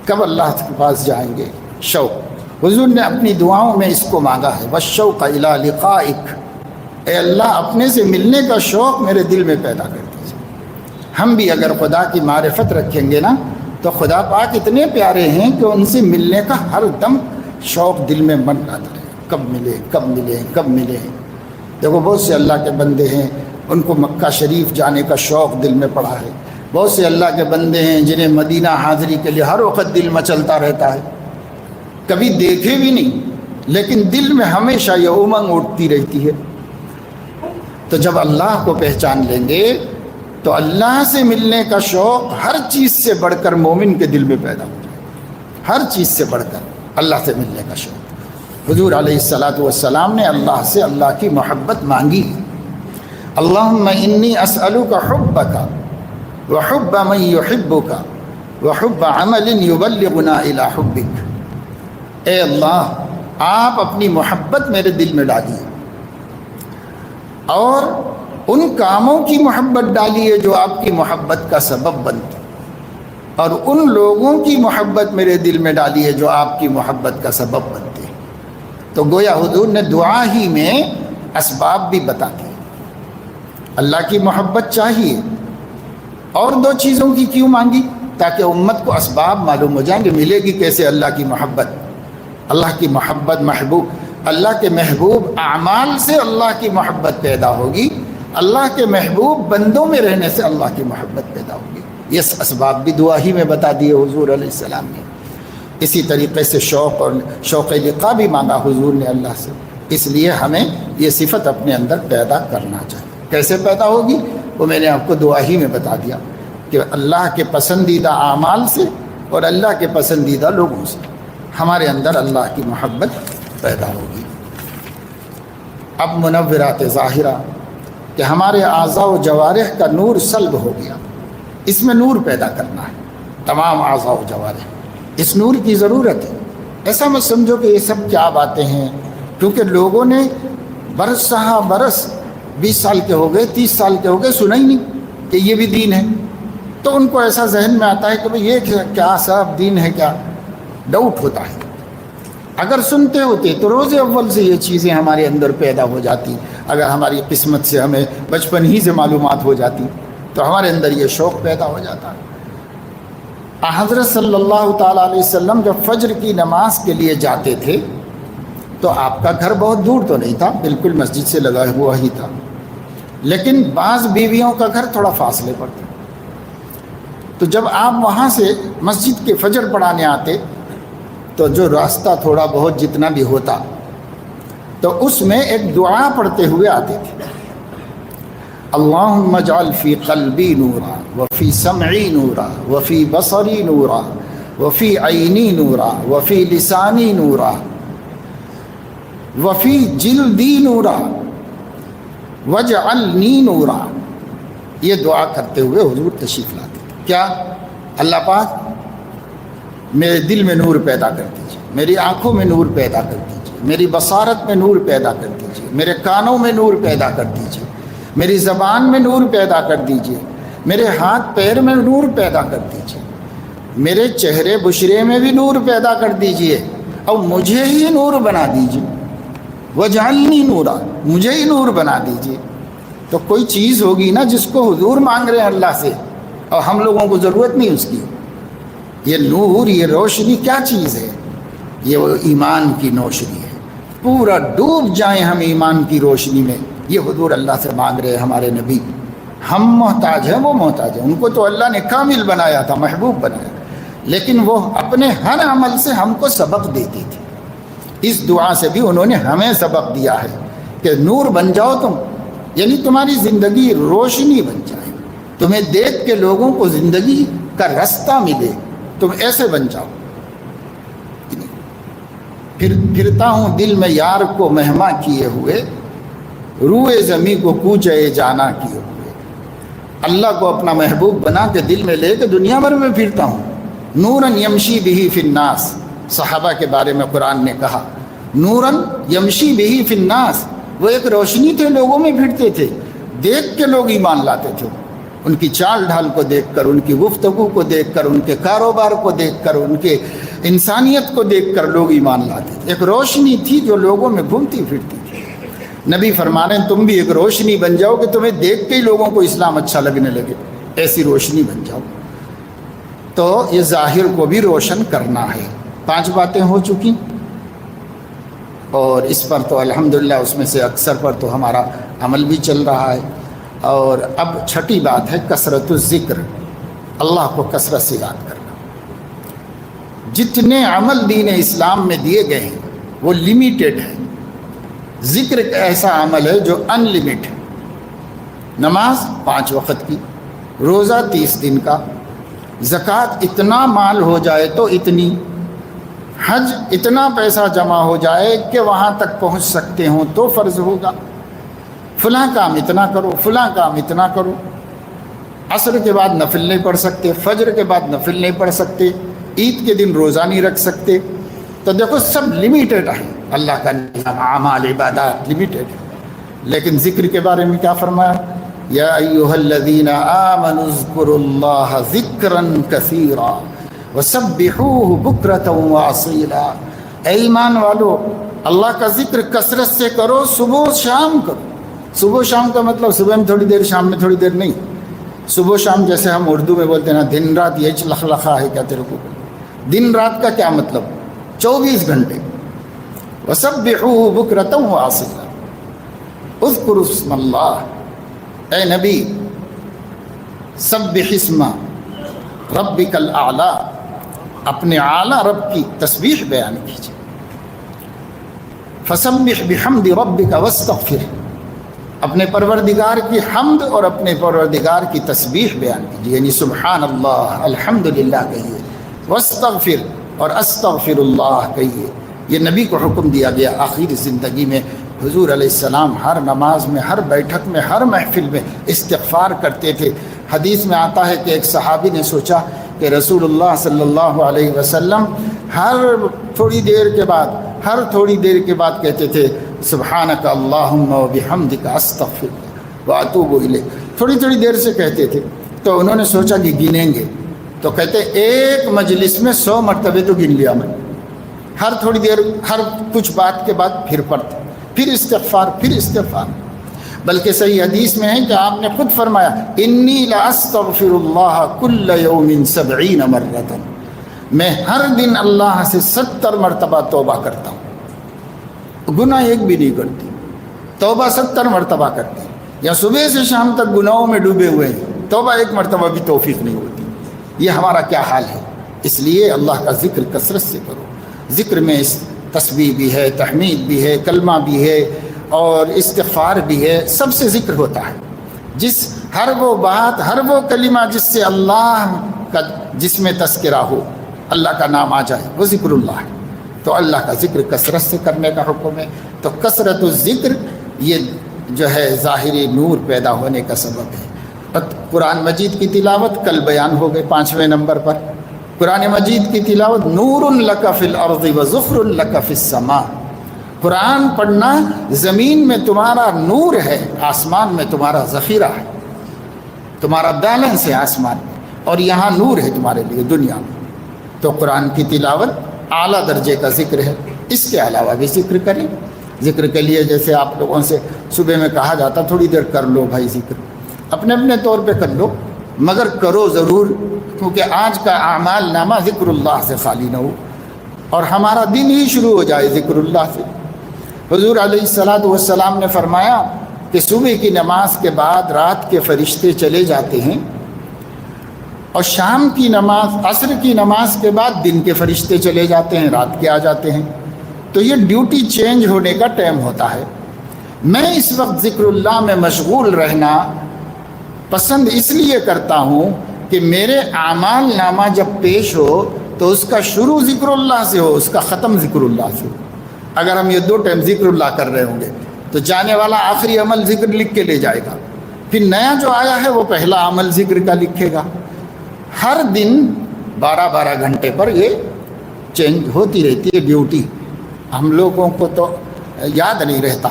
کب اللہ کے پاس جائیں گے۔ شوق حضور نے اپنی دعاؤں میں اس کو مانگا ہے، والشوق الی لقائک، اے اللہ اپنے سے ملنے کا شوق میرے دل میں پیدا کر دیجیے۔ ہم بھی اگر خدا کی معرفت رکھیں گے نا تو خدا پاک اتنے پیارے ہیں کہ ان سے ملنے کا ہر دم شوق دل میں من آتا رہے، کب ملے کب ملے کب ملے۔ دیکھو بہت سے اللہ کے بندے ہیں ان کو مکہ شریف جانے کا شوق دل میں پڑا ہے، بہت سے اللہ کے بندے ہیں جنہیں مدینہ حاضری کے لیے ہر وقت دل مچلتا رہتا ہے، کبھی دیکھے بھی نہیں لیکن دل میں ہمیشہ یہ امنگ اٹھتی رہتی ہے۔ تو جب اللہ کو پہچان لیں گے تو اللہ سے ملنے کا شوق ہر چیز سے بڑھ کر مومن کے دل میں پیدا ہو جائے، ہر چیز سے بڑھ کر اللہ سے ملنے کا شوق۔ حضور علیہ الصلاۃ والسلام نے اللہ سے اللہ کی محبت مانگی، اللہم انی اسألک حبک وحب من یحبک وحب عمل یبلغنا الی حبک۔ اے اللہ آپ اپنی محبت میرے دل میں ڈالیے اور ان کاموں کی محبت ڈالیے جو آپ کی محبت کا سبب بنتے، اور ان لوگوں کی محبت میرے دل میں ڈالیے جو آپ کی محبت کا سبب بنتے۔ تو گویا حضور نے دعا ہی میں اسباب بھی بتا دی۔ اللہ کی محبت چاہیے، اور دو چیزوں کی کیوں مانگی؟ تاکہ امت کو اسباب معلوم ہو جائیں کہ ملے گی کیسے اللہ کی محبت۔ اللہ کی محبت محبوب، اللہ کے محبوب اعمال سے اللہ کی محبت پیدا ہوگی، اللہ کے محبوب بندوں میں رہنے سے اللہ کی محبت پیدا ہوگی۔ یہ اسباب بھی دعا ہی میں بتا دیے حضور علیہ السلام نے۔ اسی طریقے سے شوق اور شوق لقاء بھی مانگا حضور نے اللہ سے، اس لیے ہمیں یہ صفت اپنے اندر پیدا کرنا چاہیے۔ کیسے پیدا ہوگی وہ میں نے آپ کو دعا ہی میں بتا دیا کہ اللہ کے پسندیدہ اعمال سے اور اللہ کے پسندیدہ لوگوں سے ہمارے اندر اللہ کی محبت پیدا ہوگی۔ اب منورات ظاہرہ کہ ہمارے اعضاء و جوارح کا نور سلب ہو گیا، اس میں نور پیدا کرنا ہے، تمام اعضاء و جوارح، اس نور کی ضرورت ہے۔ ایسا مت سمجھو کہ یہ سب کیا باتیں ہیں، کیونکہ لوگوں نے برس ہاں برس 20 سال کے ہو گئے 30 سال کے ہو گئے سنا ہی نہیں کہ یہ بھی دین ہے، تو ان کو ایسا ذہن میں آتا ہے کہ بھئی یہ کیا صاحب دین ہے کیا، ڈاؤٹ ہوتا ہے۔ اگر سنتے ہوتے تو روز اول سے یہ چیزیں ہمارے اندر پیدا ہو جاتی، اگر ہماری قسمت سے ہمیں بچپن ہی سے معلومات ہو جاتی تو ہمارے اندر یہ شوق پیدا ہو جاتا۔ حضرت صلی اللہ تعالیٰ علیہ وسلم جب فجر کی نماز کے لیے جاتے تھے تو آپ کا گھر بہت دور تو نہیں تھا، بالکل مسجد سے لگا ہوا ہی تھا، لیکن بعض بیویوں کا گھر تھوڑا فاصلے پر تھا۔ تو جب آپ وہاں سے مسجد کے فجر پڑھانے آتے تو جو راستہ تھوڑا بہت جتنا بھی ہوتا تو اس میں ایک دعا پڑھتے ہوئے آتے تھے، اللہم اجعل فی قلبی نورا وفی سمعی نورا وفی بصری نورا وفی عینی نورا وفی لسانی نورا وفی جلدی نورا وجعلنی نورا۔ یہ دعا کرتے ہوئے حضور تشریف لاتے تھے۔ کیا؟ اللہ پاک میرے دل میں نور پیدا کر دیجیے، میری آنکھوں میں نور پیدا کر دیجیے، میری بصارت میں نور پیدا کر دیجیے، میرے کانوں میں نور پیدا کر دیجیے، میری زبان میں نور پیدا کر دیجیے، میرے ہاتھ پیر میں نور پیدا کر دیجیے، میرے چہرے بشرے میں بھی نور پیدا کر دیجیے، اور مجھے ہی نور بنا دیجیے، وجعلنی نورا، مجھے ہی نور بنا دیجیے۔ تو کوئی چیز ہوگی نا جس کو حضور مانگ رہے ہیں اللہ سے اور ہم لوگوں کو ضرورت نہیں اس کی۔ یہ نور، یہ روشنی کیا چیز ہے؟ یہ وہ ایمان کی روشنی ہے، پورا ڈوب جائیں ہم ایمان کی روشنی میں، یہ حضور اللہ سے مانگ رہے ہیں ہمارے نبی۔ ہم محتاج ہیں، وہ محتاج ہیں، ان کو تو اللہ نے کامل بنایا تھا، محبوب بنایا، لیکن وہ اپنے ہر عمل سے ہم کو سبق دیتی تھی۔ اس دعا سے بھی انہوں نے ہمیں سبق دیا ہے کہ نور بن جاؤ تم، یعنی تمہاری زندگی روشنی بن جائے، تمہیں دیکھ کے لوگوں کو زندگی کا راستہ ملے، تم ایسے بن جاؤ۔ پھرتا ہوں دل میں یار کو مہما کیے ہوئے، روئے زمیں کو کوچے جانا کیے ہوئے۔ اللہ کو اپنا محبوب بنا کے دل میں لے کے دنیا بھر میں پھرتا ہوں۔ نوراً یمشی بہی فی الناس، صحابہ کے بارے میں قرآن نے کہا نوراً یمشی بہی فی الناس، وہ ایک روشنی تھے، لوگوں میں پھرتے تھے، دیکھ کے لوگ ایمان لاتے تھے، ان کی چال ڈھال کو دیکھ کر، ان کی گفتگو کو دیکھ کر، ان کے کاروبار کو دیکھ کر، ان کے انسانیت کو دیکھ کر لوگ ایمان لاتے تھے، ایک روشنی تھی جو لوگوں میں گھومتی پھرتی تھی۔ نبی فرما رہے ہیں تم بھی ایک روشنی بن جاؤ کہ تمہیں دیکھ کے ہی لوگوں کو اسلام اچھا لگنے لگے، ایسی روشنی بن جاؤ۔ تو یہ ظاہر کو بھی روشن کرنا ہے۔ 5 باتیں ہو چکی، اور اس پر تو الحمدللہ اس میں سے اکثر پر تو ہمارا عمل بھی چل رہا ہے۔ اور اب 6ٹھی بات ہے کثرت الذکر، اللہ کو کثرت سے یاد کرنا۔ جتنے عمل دین اسلام میں دیے گئے ہیں وہ لمیٹڈ ہے، ذکر ایک ایسا عمل ہے جو ان لمٹ ہے۔ نماز 5 وقت کی، روزہ 30 دن کا، زکوٰۃ اتنا مال ہو جائے تو اتنی، حج اتنا پیسہ جمع ہو جائے کہ وہاں تک پہنچ سکتے ہوں تو فرض ہوگا، فلاں کام اتنا کرو، فلاں کام اتنا کرو۔ عصر کے بعد نفل نہیں پڑھ سکتے، فجر کے بعد نفل نہیں پڑھ سکتے، عید کے دن روزہ نہیں رکھ سکتے۔ تو دیکھو سب لمیٹڈ ہے، اللہ کا نظام اعمال عبادات لمیٹڈ ہے۔ لیکن ذکر کے بارے میں کیا فرمایا؟ یا ایھا الذین آمنوا اذکروا اللہ ذکرا کثیرا وسبحوہ بکرۃ واصیلا۔ اے ایمان والو، اللہ کا ذکر کثرت سے کرو، صبح و شام کرو۔ صبح و شام کا مطلب صبح میں تھوڑی دیر، شام میں تھوڑی دیر نہیں۔ صبح و شام جیسے ہم اردو میں بولتے ہیں نا دن رات، یہ لخلخا ہے کیا تیرے کو؟ دن رات کا کیا مطلب؟ 24 گھنٹے۔ وسبحوہ بکرۃ واصیلا، اذکروا اسم اللہ۔ اے نبی، سبح اسم ربک الاعلی، اپنے اعلیٰ رب کی تسبیح بیان کیجیے۔ فسبح بحمد ربک واستغفر، اپنے پروردگار کی حمد اور اپنے پروردگار کی تسبیح بیان کیجیے، یعنی سبحان اللہ، الحمدللہ کہیے، واستغفر، اور استغفر اللہ کہیے۔ یہ نبی کو حکم دیا گیا آخری زندگی میں۔ حضور علیہ السلام ہر نماز میں، ہر بیٹھک میں، ہر محفل میں استغفار کرتے تھے۔ حدیث میں آتا ہے کہ ایک صحابی نے سوچا کہ رسول اللہ صلی اللہ علیہ وسلم ہر تھوڑی دیر کے بعد کہتے تھے سبحانک اللہم وبحمدک استغفر واتوب الیک، تھوڑی دیر سے کہتے تھے۔ تو انہوں نے سوچا کہ گنیں گے، تو کہتے ایک مجلس میں 100 مرتبہ تو گن لیا میں، ہر تھوڑی دیر، ہر کچھ بات کے بعد پھر پڑھتے، پھر استغفار۔ بلکہ صحیح حدیث میں ہے کہ آپ نے خود فرمایا انی لاستغفر اللہ کل یوم 70 مرۃ، میں ہر دن اللہ سے 70 مرتبہ توبہ کرتا ہوں، گناہ ایک بھی نہیں کرتی، توبہ 70 مرتبہ کرتے ہیں، یا صبح سے شام تک گناہوں میں ڈوبے ہوئے ہیں، توبہ ایک مرتبہ بھی توفیق نہیں ہوتی۔ یہ ہمارا کیا حال ہے؟ اس لیے اللہ کا ذکر کثرت سے کرو۔ ذکر میں تسبیح بھی ہے، تحمید بھی ہے، کلمہ بھی ہے، اور استغفار بھی ہے، سب سے ذکر ہوتا ہے۔ ہر وہ بات، ہر وہ کلمہ جس سے اللہ کا، جس میں تذکرہ ہو، اللہ کا نام آ جائے، وہ ذکر اللہ ہے۔ تو اللہ کا ذکر کثرت سے کرنے کا حکم ہے۔ تو کثرت الذکر یہ جو ہے ظاہری نور پیدا ہونے کا سبب ہے۔ قرآن مجید کی تلاوت کل بیان ہو گئے 5ویں نمبر پر۔ قرآن مجید کی تلاوت نور لک فی الارض وذخر لک فی السماء، قرآن پڑھنا زمین میں تمہارا نور ہے، آسمان میں تمہارا ذخیرہ ہے، تمہارا بیلنس ہے آسمان میں، اور یہاں نور ہے تمہارے لیے دنیا میں۔ تو قرآن کی تلاوت اعلیٰ درجے کا ذکر ہے۔ اس کے علاوہ بھی ذکر کریں۔ ذکر کے لیے جیسے آپ لوگوں سے صبح میں کہا جاتا تھوڑی دیر کر لو بھائی ذکر، اپنے طور پہ کر لو، مگر کرو ضرور، کیونکہ آج کا اعمال نامہ ذکر اللہ سے خالی نہ ہو، اور ہمارا دن ہی شروع ہو جائے ذکر اللہ سے۔ حضور علیہ السلام نے فرمایا کہ صبح کی نماز کے بعد رات کے فرشتے چلے جاتے ہیں، اور شام کی نماز، عصر کی نماز کے بعد دن کے فرشتے چلے جاتے ہیں، رات کے آ جاتے ہیں۔ تو یہ ڈیوٹی چینج ہونے کا ٹائم ہوتا ہے۔ میں اس وقت ذکر اللہ میں مشغول رہنا پسند اس لیے کرتا ہوں کہ میرے اعمال نامہ جب پیش ہو تو اس کا شروع ذکر اللہ سے ہو، اس کا ختم ذکر اللہ سے ہو۔ اگر ہم یہ 2 ٹائم ذکر اللہ کر رہے ہوں گے تو جانے والا آخری عمل ذکر لکھ کے لے جائے گا، پھر نیا جو آیا ہے وہ پہلا عمل ذکر کا لکھے گا۔ ہر دن 12 گھنٹے پر یہ چینج ہوتی رہتی ہے ڈیوٹی۔ ہم لوگوں کو تو یاد نہیں رہتا،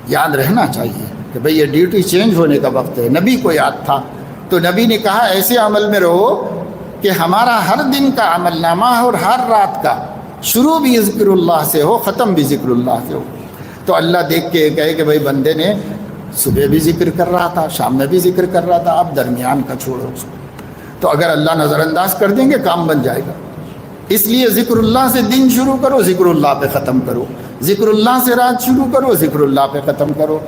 یاد رہنا چاہیے کہ بھئی یہ ڈیوٹی چینج ہونے کا وقت ہے۔ نبی کو یاد تھا تو نبی نے کہا ایسے عمل میں رہو کہ ہمارا ہر دن کا عمل نامہ اور ہر رات کا شروع بھی ذکر اللہ سے ہو، ختم بھی ذکر اللہ سے ہو۔ تو اللہ دیکھ کے کہے کہ بھائی بندے نے صبح بھی ذکر کر رہا تھا، شام میں بھی ذکر کر رہا تھا، اب درمیان کا چھوڑو اس کو۔ تو اگر اللہ نظر انداز کر دیں گے کام بن جائے گا۔ اس لیے ذکر اللہ سے دن شروع کرو، ذکر اللہ پہ ختم کرو، ذکر اللہ سے رات شروع کرو، ذکر اللہ پہ ختم کرو۔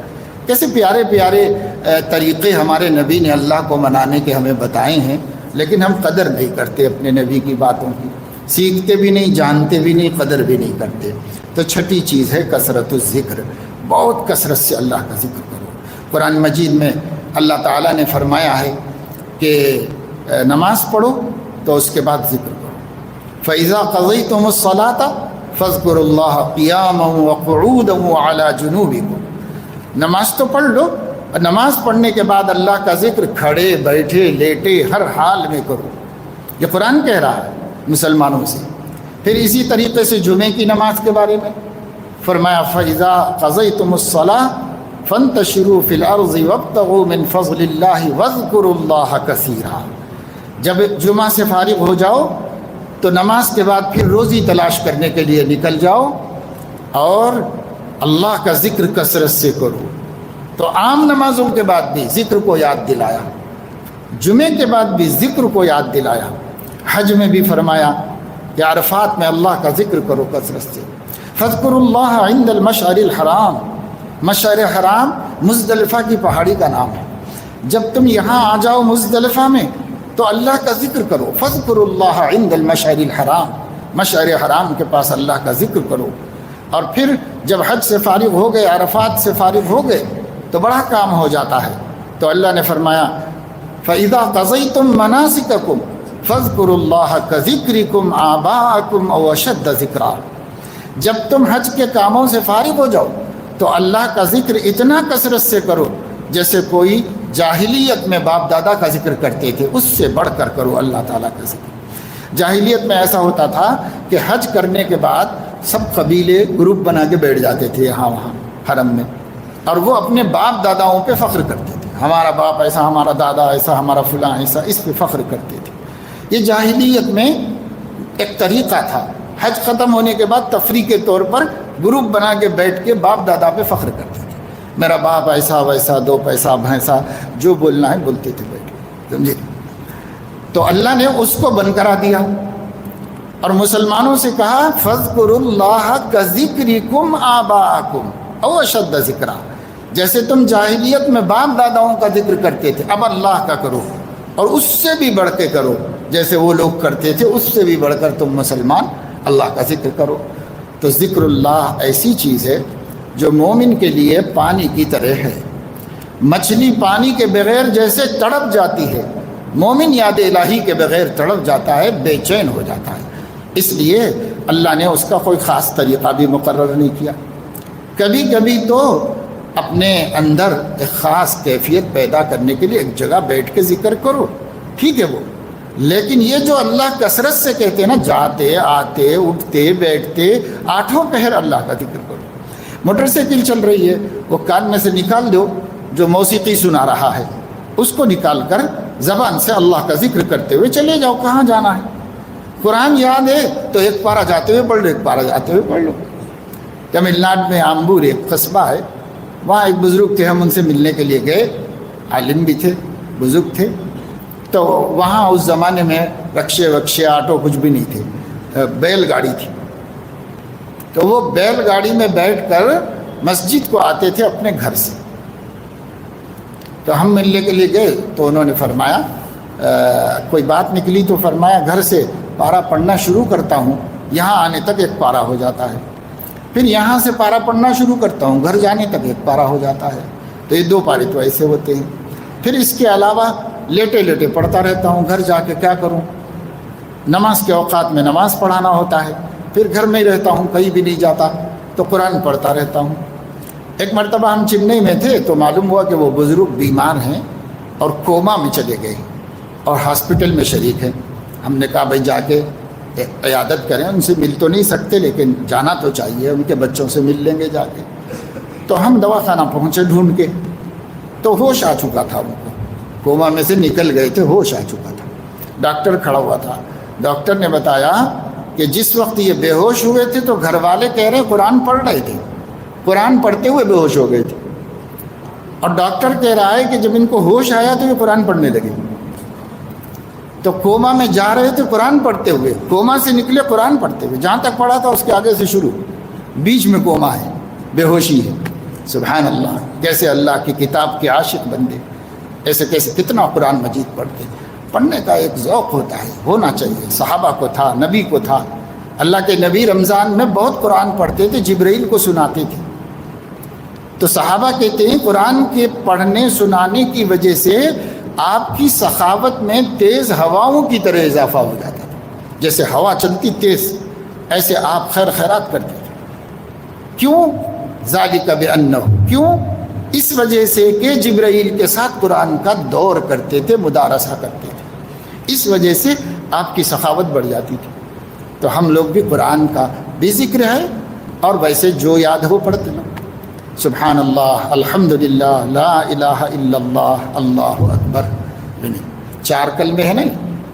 کیسے پیارے پیارے طریقے ہمارے نبی نے اللہ کو منانے کے ہمیں بتائے ہیں، لیکن ہم قدر نہیں کرتے اپنے نبی کی باتوں کی، سیکھتے بھی نہیں، جانتے بھی نہیں، قدر بھی نہیں کرتے۔ تو چھٹی چیز ہے کثرت الذکر، بہت کثرت سے اللہ کا ذکر کرو۔ قرآن مجید میں اللہ تعالیٰ نے فرمایا ہے کہ نماز پڑھو تو اس کے بعد ذکر کرو۔ فَإِذَا قَضَيْتُمُ الصَّلَاةَ فَاذْكُرُوا اللَّهَ قِيَامًا وَقُعُودًا وَعَلَى جُنُوبِكُمْ۔ نماز تو پڑھ لو، نماز پڑھنے کے بعد اللہ کا ذکر کھڑے بیٹھے لیٹے ہر حال میں کرو۔ یہ قرآن کہہ رہا ہے مسلمانوں سے۔ پھر اسی طریقے سے جمعے کی نماز کے بارے میں فرمایا فَإِذَا قَضَيْتُمُ الصَّلَاةَ فَانْتَشِرُوا فِي الْأَرْضِ وَابْتَغُوا مِنْ فَضْلِ اللَّهِ وَاذْكُرُوا اللَّهَ كَثِيرًا۔ جب جمعہ سے فارغ ہو جاؤ تو نماز کے بعد پھر روزی تلاش کرنے کے لیے نکل جاؤ اور اللہ کا ذکر کثرت سے کرو۔ تو عام نمازوں کے بعد بھی ذکر کو یاد دلایا، جمعے کے بعد بھی ذکر کو یاد دلایا۔ حج میں بھی فرمایا کہ عرفات میں اللہ کا ذکر کرو کثرت سے۔ فاذکروا اللہ عند المشعر الحرام، مشعر حرام مزدلفہ کی پہاڑی کا نام ہے۔ جب تم یہاں آ جاؤ مزدلفہ میں تو اللہ کا ذکر کرو۔ فاذکروا اللہ عند المشعر الحرام، مشعر حرام کے پاس اللہ کا ذکر کرو۔ اور پھر جب حج سے فارغ ہو گئے، عرفات سے فارغ ہو گئے تو بڑا کام ہو جاتا ہے۔ تو اللہ نے فرمایا فَإِذَا قَضَيْتُم مَنَاسِكَكُمْ فَاذْكُرُوا اللَّهَ كَذِكْرِكُمْ آبَاءَكُمْ أَوْ أَشَدَّ ذِكْرًا۔ جب تم حج کے کاموں سے فارغ ہو جاؤ تو اللہ کا ذکر اتنا کثرت سے کرو جیسے کوئی جاہلیت میں باپ دادا کا ذکر کرتے تھے، اس سے بڑھ کر کرو اللہ تعالیٰ کا ذکر۔ جاہلیت میں ایسا ہوتا تھا کہ حج کرنے کے بعد سب قبیلے گروپ بنا کے بیٹھ جاتے تھے یہاں وہاں حرم میں، اور وہ اپنے باپ داداؤں پہ فخر کرتے تھے، ہمارا باپ ایسا، ہمارا دادا ایسا، ہمارا فلاں ایسا، اس پہ فخر کرتے تھے۔ یہ جاہلیت میں ایک طریقہ تھا۔ حج ختم ہونے کے بعد تفریح کے طور پر گروپ بنا کے بیٹھ کے باپ دادا پہ فخر کرتے تھے، میرا باپ ایسا ویسا، دو پیسہ بھینسا، جو بولنا ہے بولتے تھے بیٹھ کے، سمجھے؟ تو اللہ نے اس کو بند کرا دیا اور مسلمانوں سے کہا فَاذْكُرُوا اللَّهَ كَذِكْرِكُمْ آبَاءَكُمْ أَوْ أَشَدَّ ذِكْرًا۔ جیسے تم جاہلیت میں باپ داداؤں کا ذکر کرتے تھے، اب اللہ کا کرو، اور اس سے بھی بڑھ کے کرو، جیسے وہ لوگ کرتے تھے اس سے بھی بڑھ کر تم مسلمان اللہ کا ذکر کرو۔ تو ذکر اللہ ایسی چیز ہے جو مومن کے لیے پانی کی طرح ہے۔ مچھلی پانی کے بغیر جیسے تڑپ جاتی ہے، مومن یاد الہی کے بغیر تڑپ جاتا ہے، بے چین ہو جاتا ہے۔ اس لیے اللہ نے اس کا کوئی خاص طریقہ بھی مقرر نہیں کیا۔ کبھی کبھی تو اپنے اندر ایک خاص کیفیت پیدا کرنے کے لیے ایک جگہ بیٹھ کے ذکر کرو، ٹھیک ہے وہ، لیکن یہ جو اللہ کثرت سے کہتے ہیں نا، جاتے آتے اٹھتے بیٹھتے آٹھوں پہر اللہ کا ذکر کرو۔ موٹر سائیکل چل رہی ہے، وہ کان میں سے نکال دو، جو موسیقی سنا رہا ہے اس کو نکال کر زبان سے اللہ کا ذکر کرتے ہوئے چلے جاؤ، کہاں جانا ہے۔ قرآن یاد ہے تو ایک پارہ جاتے ہوئے پڑھ لو، ایک پارہ جاتے ہوئے پڑھ لو۔ تمل ناڈو میں آمبور ایک قصبہ ہے، وہاں ایک بزرگ تھے، ہم ان سے ملنے کے لیے گئے، عالم بھی تھے، بزرگ تھے۔ تو وہاں اس زمانے میں رکشے وکشے آٹو کچھ بھی نہیں تھے، بیل گاڑی تھی۔ تو وہ بیل گاڑی میں بیٹھ کر مسجد کو آتے تھے اپنے گھر سے۔ تو ہم ملنے کے لیے گئے تو انہوں نے فرمایا کوئی بات نکلی تو فرمایا گھر سے پارہ پڑھنا شروع کرتا ہوں، یہاں آنے تک ایک پارہ ہو جاتا ہے، پھر یہاں سے پارہ پڑھنا شروع کرتا ہوں، گھر جانے تک ایک پارہ ہو جاتا ہے۔ تو یہ دو پارے تو ایسے ہوتے ہیں۔ پھر اس کے علاوہ لیٹے لیٹے پڑھتا رہتا ہوں، گھر جا کے کیا کروں، نماز کے اوقات میں نماز پڑھانا ہوتا ہے، پھر گھر میں ہی رہتا ہوں، کہیں بھی نہیں جاتا، تو قرآن پڑھتا رہتا ہوں۔ ایک مرتبہ ہم چنئی میں تھے تو معلوم ہوا کہ وہ بزرگ بیمار ہیں اور کوما میں چلے گئے اور ہاسپٹل میں شریک ہیں۔ ہم نے کہا بھائی جا کے عیادت کریں، ان سے مل تو نہیں سکتے لیکن جانا تو چاہیے، ان کے بچوں سے مل لیں گے جا کے۔ تو ہم دواخانہ پہنچے ڈھونڈ کے، تو ہوش آ چکا تھا ان کو، کوما میں سے نکل گئے تھے، ہوش آ چکا تھا۔ ڈاکٹر کھڑا ہوا تھا. ڈاکٹر نے بتایا کہ جس وقت یہ بے ہوش ہوئے تھے تو گھر والے کہہ رہے قرآن پڑھ رہے تھے, قرآن پڑھتے ہوئے بے ہوش ہو گئے تھے. اور ڈاکٹر کہہ رہا ہے کہ جب ان کو ہوش آیا تو یہ قرآن پڑھنے لگے. تو کوما میں جا رہے تھے قرآن پڑھتے ہوئے, کوما سے نکلے قرآن پڑھتے ہوئے, جہاں تک پڑھا تھا اس کے آگے سے شروع, بیچ میں کوما ہے, بے ہوشی ہے. سبحان اللہ, کیسے اللہ کی کتاب کے عاشق بندے ایسے کیسے کتنا قرآن مجید پڑھتے. پڑھنے کا ایک ذوق ہوتا ہے, ہونا چاہیے. صحابہ کو تھا, نبی کو تھا. اللہ کے نبی رمضان میں بہت قرآن پڑھتے تھے, جبرائیل کو سناتے تھے. تو صحابہ کہتے ہیں قرآن کے پڑھنے سنانے کی وجہ سے آپ کی سخاوت میں تیز ہواؤں کی طرح اضافہ ہو جاتا تھا. جیسے ہوا چلتی تیز, ایسے آپ خیر خیرات کرتے تھے. کیوں؟ ذالک بانہ, کیوں؟ اس وجہ سے کہ جبرائیل کے ساتھ قرآن کا دور کرتے تھے, مدارسہ کرتے تھے. اس وجہ سے آپ کی سخاوت بڑھ جاتی تھی. تو ہم لوگ بھی قرآن کا بھی ذکر ہے, اور ویسے جو یاد ہو پڑھتے ہیں. سبحان اللہ, الحمدللہ, لا الہ الا اللہ, اللہ اکبر. 4 کلمے ہیں نا,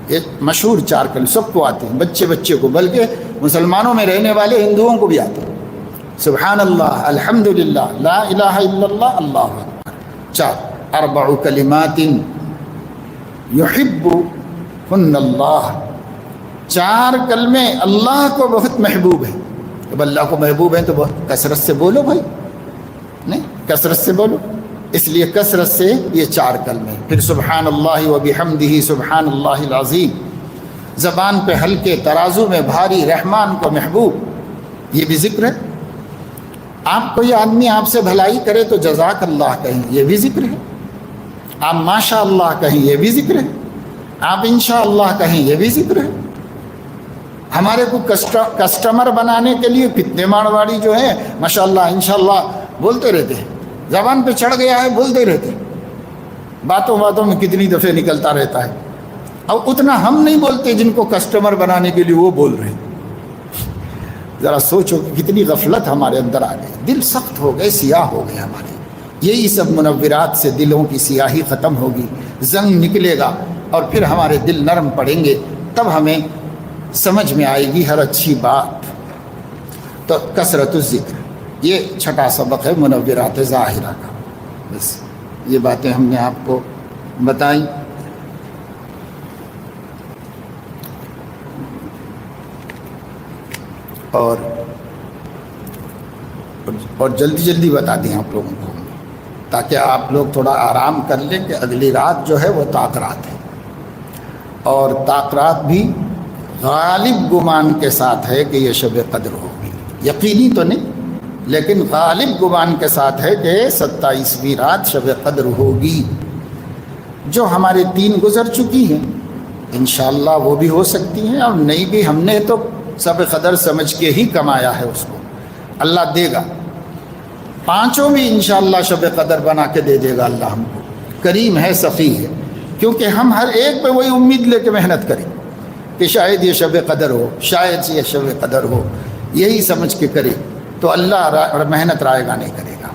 یہ مشہور 4 کلمے سب کو آتے ہیں, بچے کو, بلکہ مسلمانوں میں رہنے والے ہندوؤں کو بھی آتے ہیں. سبحان اللہ, الحمدللہ, لا الہ الا اللہ, اللہ اکبر. 4 4 کلمات یحبہن اللہ. 4 کلمے اللہ کو بہت محبوب ہیں. جب اللہ کو محبوب ہیں تو بہت کثرت سے بولو بھائی, نہیں کثرت سے بولو. اس لیے کثرت سے یہ 4 کلمے. پھر سبحان اللہ و بحمدہ سبحان اللہ العظیم, زبان پہ ہلکے, ترازو میں بھاری, رحمان کو محبوب, یہ بھی ذکر ہے. آپ کوئی آدمی آپ سے بھلائی کرے تو جزاک اللہ کہیں, یہ بھی ذکر ہے. آپ ماشاء اللہ کہیں, یہ بھی ذکر ہے. آپ انشاء اللہ کہیں, یہ بھی ذکر ہے. ہمارے کو کسٹمر بنانے کے لیے کتنے مارواڑی جو ہیں ماشاء اللہ انشاء اللہ بولتے رہتے ہیں, زبان پہ چڑھ گیا ہے بولتے رہتے ہیں, باتوں میں کتنی دفعہ نکلتا رہتا ہے. اور اتنا ہم نہیں بولتے جن کو کسٹمر بنانے کے لیے وہ بول رہے ہیں. ذرا سوچو کہ کتنی غفلت ہمارے اندر آ گئی, دل سخت ہو گئے, سیاہ ہو گئے ہمارے. یہی سب منورات سے دلوں کی سیاہی ختم ہوگی, زنگ نکلے گا, اور پھر ہمارے دل نرم پڑیں گے, تب ہمیں سمجھ میں آئے گی ہر اچھی بات. تو کثرت الذکر, یہ 6واں سبق ہے منورات ظاہرہ کا. بس یہ باتیں ہم نے آپ کو بتائیں. اور جلدی بتا دیں آپ لوگوں کو, تاکہ آپ لوگ تھوڑا آرام کر لیں کہ اگلی رات جو ہے وہ تاکرات ہے. اور تاکرات بھی غالب گمان کے ساتھ ہے کہ یہ شب قدر ہوگی. یقینی تو نہیں, لیکن غالب گمان کے ساتھ ہے کہ 27ویں رات شب قدر ہوگی. جو ہمارے 3 گزر چکی ہیں انشاءاللہ وہ بھی ہو سکتی ہیں, اور نہیں بھی. ہم نے تو شب قدر سمجھ کے ہی کمایا ہے, اس کو اللہ دے گا. 5 بھی انشاءاللہ شب قدر بنا کے دے دے گا اللہ ہم کو. کریم ہے, سخی ہے, کیونکہ ہم ہر ایک پہ وہی امید لے کے محنت کریں کہ شاید یہ شب قدر ہو, شاید یہ شب قدر ہو, یہی سمجھ کے کرے تو اللہ محنت رائے گا نہیں کرے گا.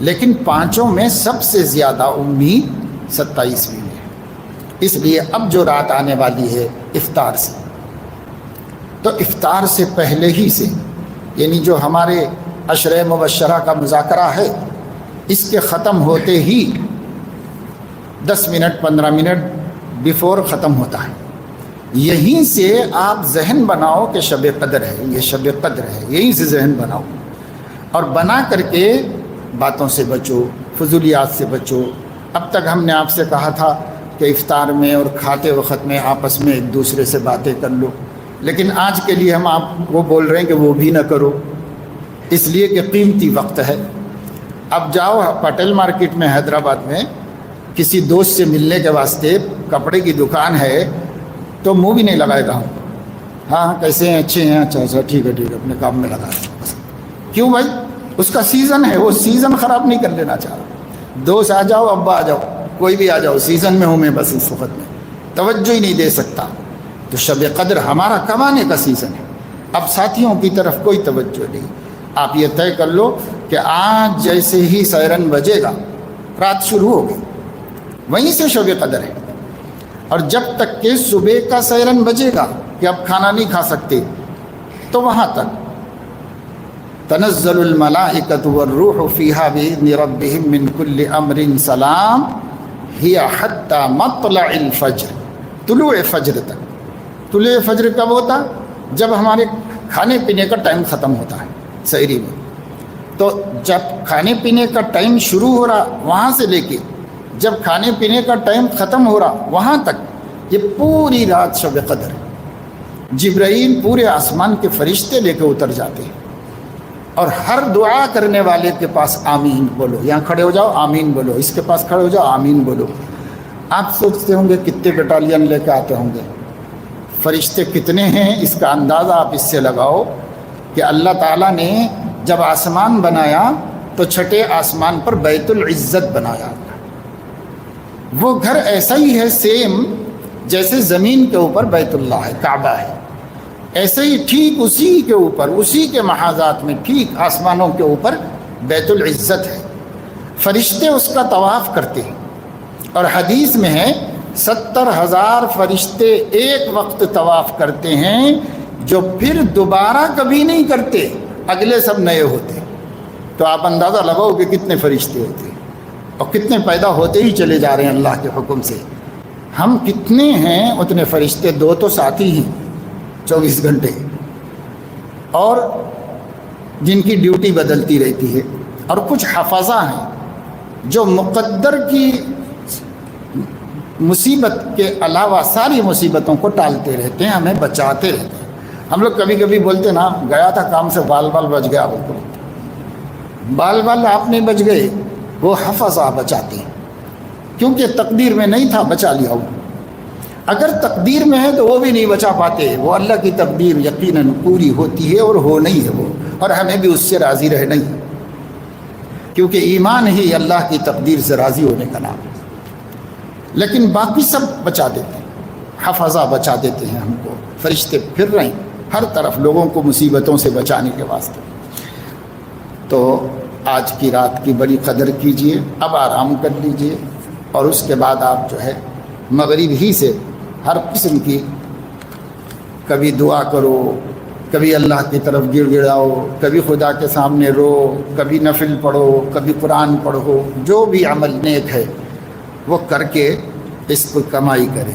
لیکن 5 میں سب سے زیادہ امید 27ویں میں ہے. اس لیے اب جو رات آنے والی ہے افطار سے, تو افطار سے پہلے ہی سے, یعنی جو ہمارے عشرہ مبشرہ کا مذاکرہ ہے, اس کے ختم ہوتے ہی 10 منٹ 15 منٹ بیفور ختم ہوتا ہے. یہیں سے آپ ذہن بناؤ کہ شب قدر ہے, یہ شب قدر ہے, یہیں سے ذہن بناؤ, اور بنا کر کے باتوں سے بچو, فضولیات سے بچو. اب تک ہم نے آپ سے کہا تھا کہ افطار میں اور کھاتے وقت میں آپس میں ایک دوسرے سے باتیں کر لو, لیکن آج کے لیے ہم آپ کو بول رہے ہیں کہ وہ بھی نہ کرو, اس لیے کہ قیمتی وقت ہے. اب جاؤ پٹیل مارکیٹ میں حیدرآباد میں کسی دوست سے ملنے کے واسطے, کپڑے کی دکان ہے, تو منہ بھی نہیں لگائے گا. ہاں کیسے ہیں, اچھے ہیں, اچھا ٹھیک ہے اپنے کام میں لگا دیں. کیوں بھائی, اس کا سیزن ہے, وہ سیزن خراب نہیں کر لینا چاہ رہا. دوست آ جاؤ, ابا آ جاؤ, کوئی بھی آ جاؤ, سیزن میں ہوں میں بس اس وقت میں توجہ ہی نہیں دے سکتا. تو شب قدر ہمارا کمانے کا سیزن ہے. اب ساتھیوں کی طرف کوئی توجہ نہیں. آپ یہ طے کر لو کہ آج جیسے ہی سائرن بجے گا رات شروع ہو گئی, وہیں سے شب قدر ہے. اور جب تک کہ صبح کا سیرن بجے گا کہ اب کھانا نہیں کھا سکتے، تو وہاں تک تنزل الملائکۃ والروح فیہا بإذن ربہم من کل امر سلام ہی حتی مطلع الفجر، طلوع فجر تک۔ طلوع فجر کب ہوتا؟ جب ہمارے کھانے پینے کا ٹائم ختم ہوتا ہے سحری میں۔ تو جب کھانے پینے کا ٹائم شروع ہو رہا وہاں سے لے کے جب کھانے پینے کا ٹائم ختم ہو رہا وہاں تک، یہ پوری رات شب قدر ہے۔ جبرائیل پورے آسمان کے فرشتے لے کے اتر جاتے ہیں، اور ہر دعا کرنے والے کے پاس آمین بولو، یہاں کھڑے ہو جاؤ آمین بولو، اس کے پاس کھڑے ہو جاؤ آمین بولو۔ آپ سوچتے ہوں گے کتنے بٹالین لے کے آتے ہوں گے، فرشتے کتنے ہیں اس کا اندازہ آپ اس سے لگاؤ کہ اللہ تعالیٰ نے جب آسمان بنایا تو چھٹے آسمان پر بیت العزت بنایا۔ وہ گھر ایسا ہی ہے سیم جیسے زمین کے اوپر بیت اللہ ہے، کعبہ ہے، ایسے ہی ٹھیک اسی کے اوپر، اسی کے محاذات میں ٹھیک آسمانوں کے اوپر بیت العزت ہے۔ فرشتے اس کا طواف کرتے ہیں، اور حدیث میں ہے 70,000 فرشتے ایک وقت طواف کرتے ہیں، جو پھر دوبارہ کبھی نہیں کرتے، اگلے سب نئے ہوتے۔ تو آپ اندازہ لگاؤ کہ کتنے فرشتے ہوتے ہیں، اور کتنے پیدا ہوتے ہی چلے جا رہے ہیں اللہ کے حکم سے۔ ہم کتنے ہیں اتنے فرشتے، دو تو ساتھی ہیں 24 گھنٹے، اور جن کی ڈیوٹی بدلتی رہتی ہے، اور کچھ حفظہ ہیں جو مقدر کی مصیبت کے علاوہ ساری مصیبتوں کو ٹالتے رہتے ہیں، ہمیں بچاتے رہتے ہیں۔ ہم لوگ کبھی کبھی بولتے نا گیا تھا کام سے بال بچ گیا، بال آپ نہیں بچ گئے، وہ حفظہ بچاتے ہیں، کیونکہ تقدیر میں نہیں تھا، بچا لیا وہ۔ اگر تقدیر میں ہے تو وہ بھی نہیں بچا پاتے، وہ اللہ کی تقدیر یقیناً پوری ہوتی ہے اور ہو نہیں ہے وہ، اور ہمیں بھی اس سے راضی رہنا ہی، کیونکہ ایمان ہی اللہ کی تقدیر سے راضی ہونے کا نام ہے۔ لیکن باقی سب بچا دیتے ہیں، حفظہ بچا دیتے ہیں ہم کو، فرشتے پھر رہے ہیں ہر طرف لوگوں کو مصیبتوں سے بچانے کے واسطے۔ تو آج کی رات کی بڑی قدر کیجئے، اب آرام کر لیجئے، اور اس کے بعد آپ جو ہے مغرب ہی سے ہر قسم کی کبھی دعا کرو، کبھی اللہ کی طرف گر گڑاؤ، کبھی خدا کے سامنے رو، کبھی نفل پڑھو، کبھی قرآن پڑھو، جو بھی عمل نیک ہے وہ کر کے اس کو کمائی کریں۔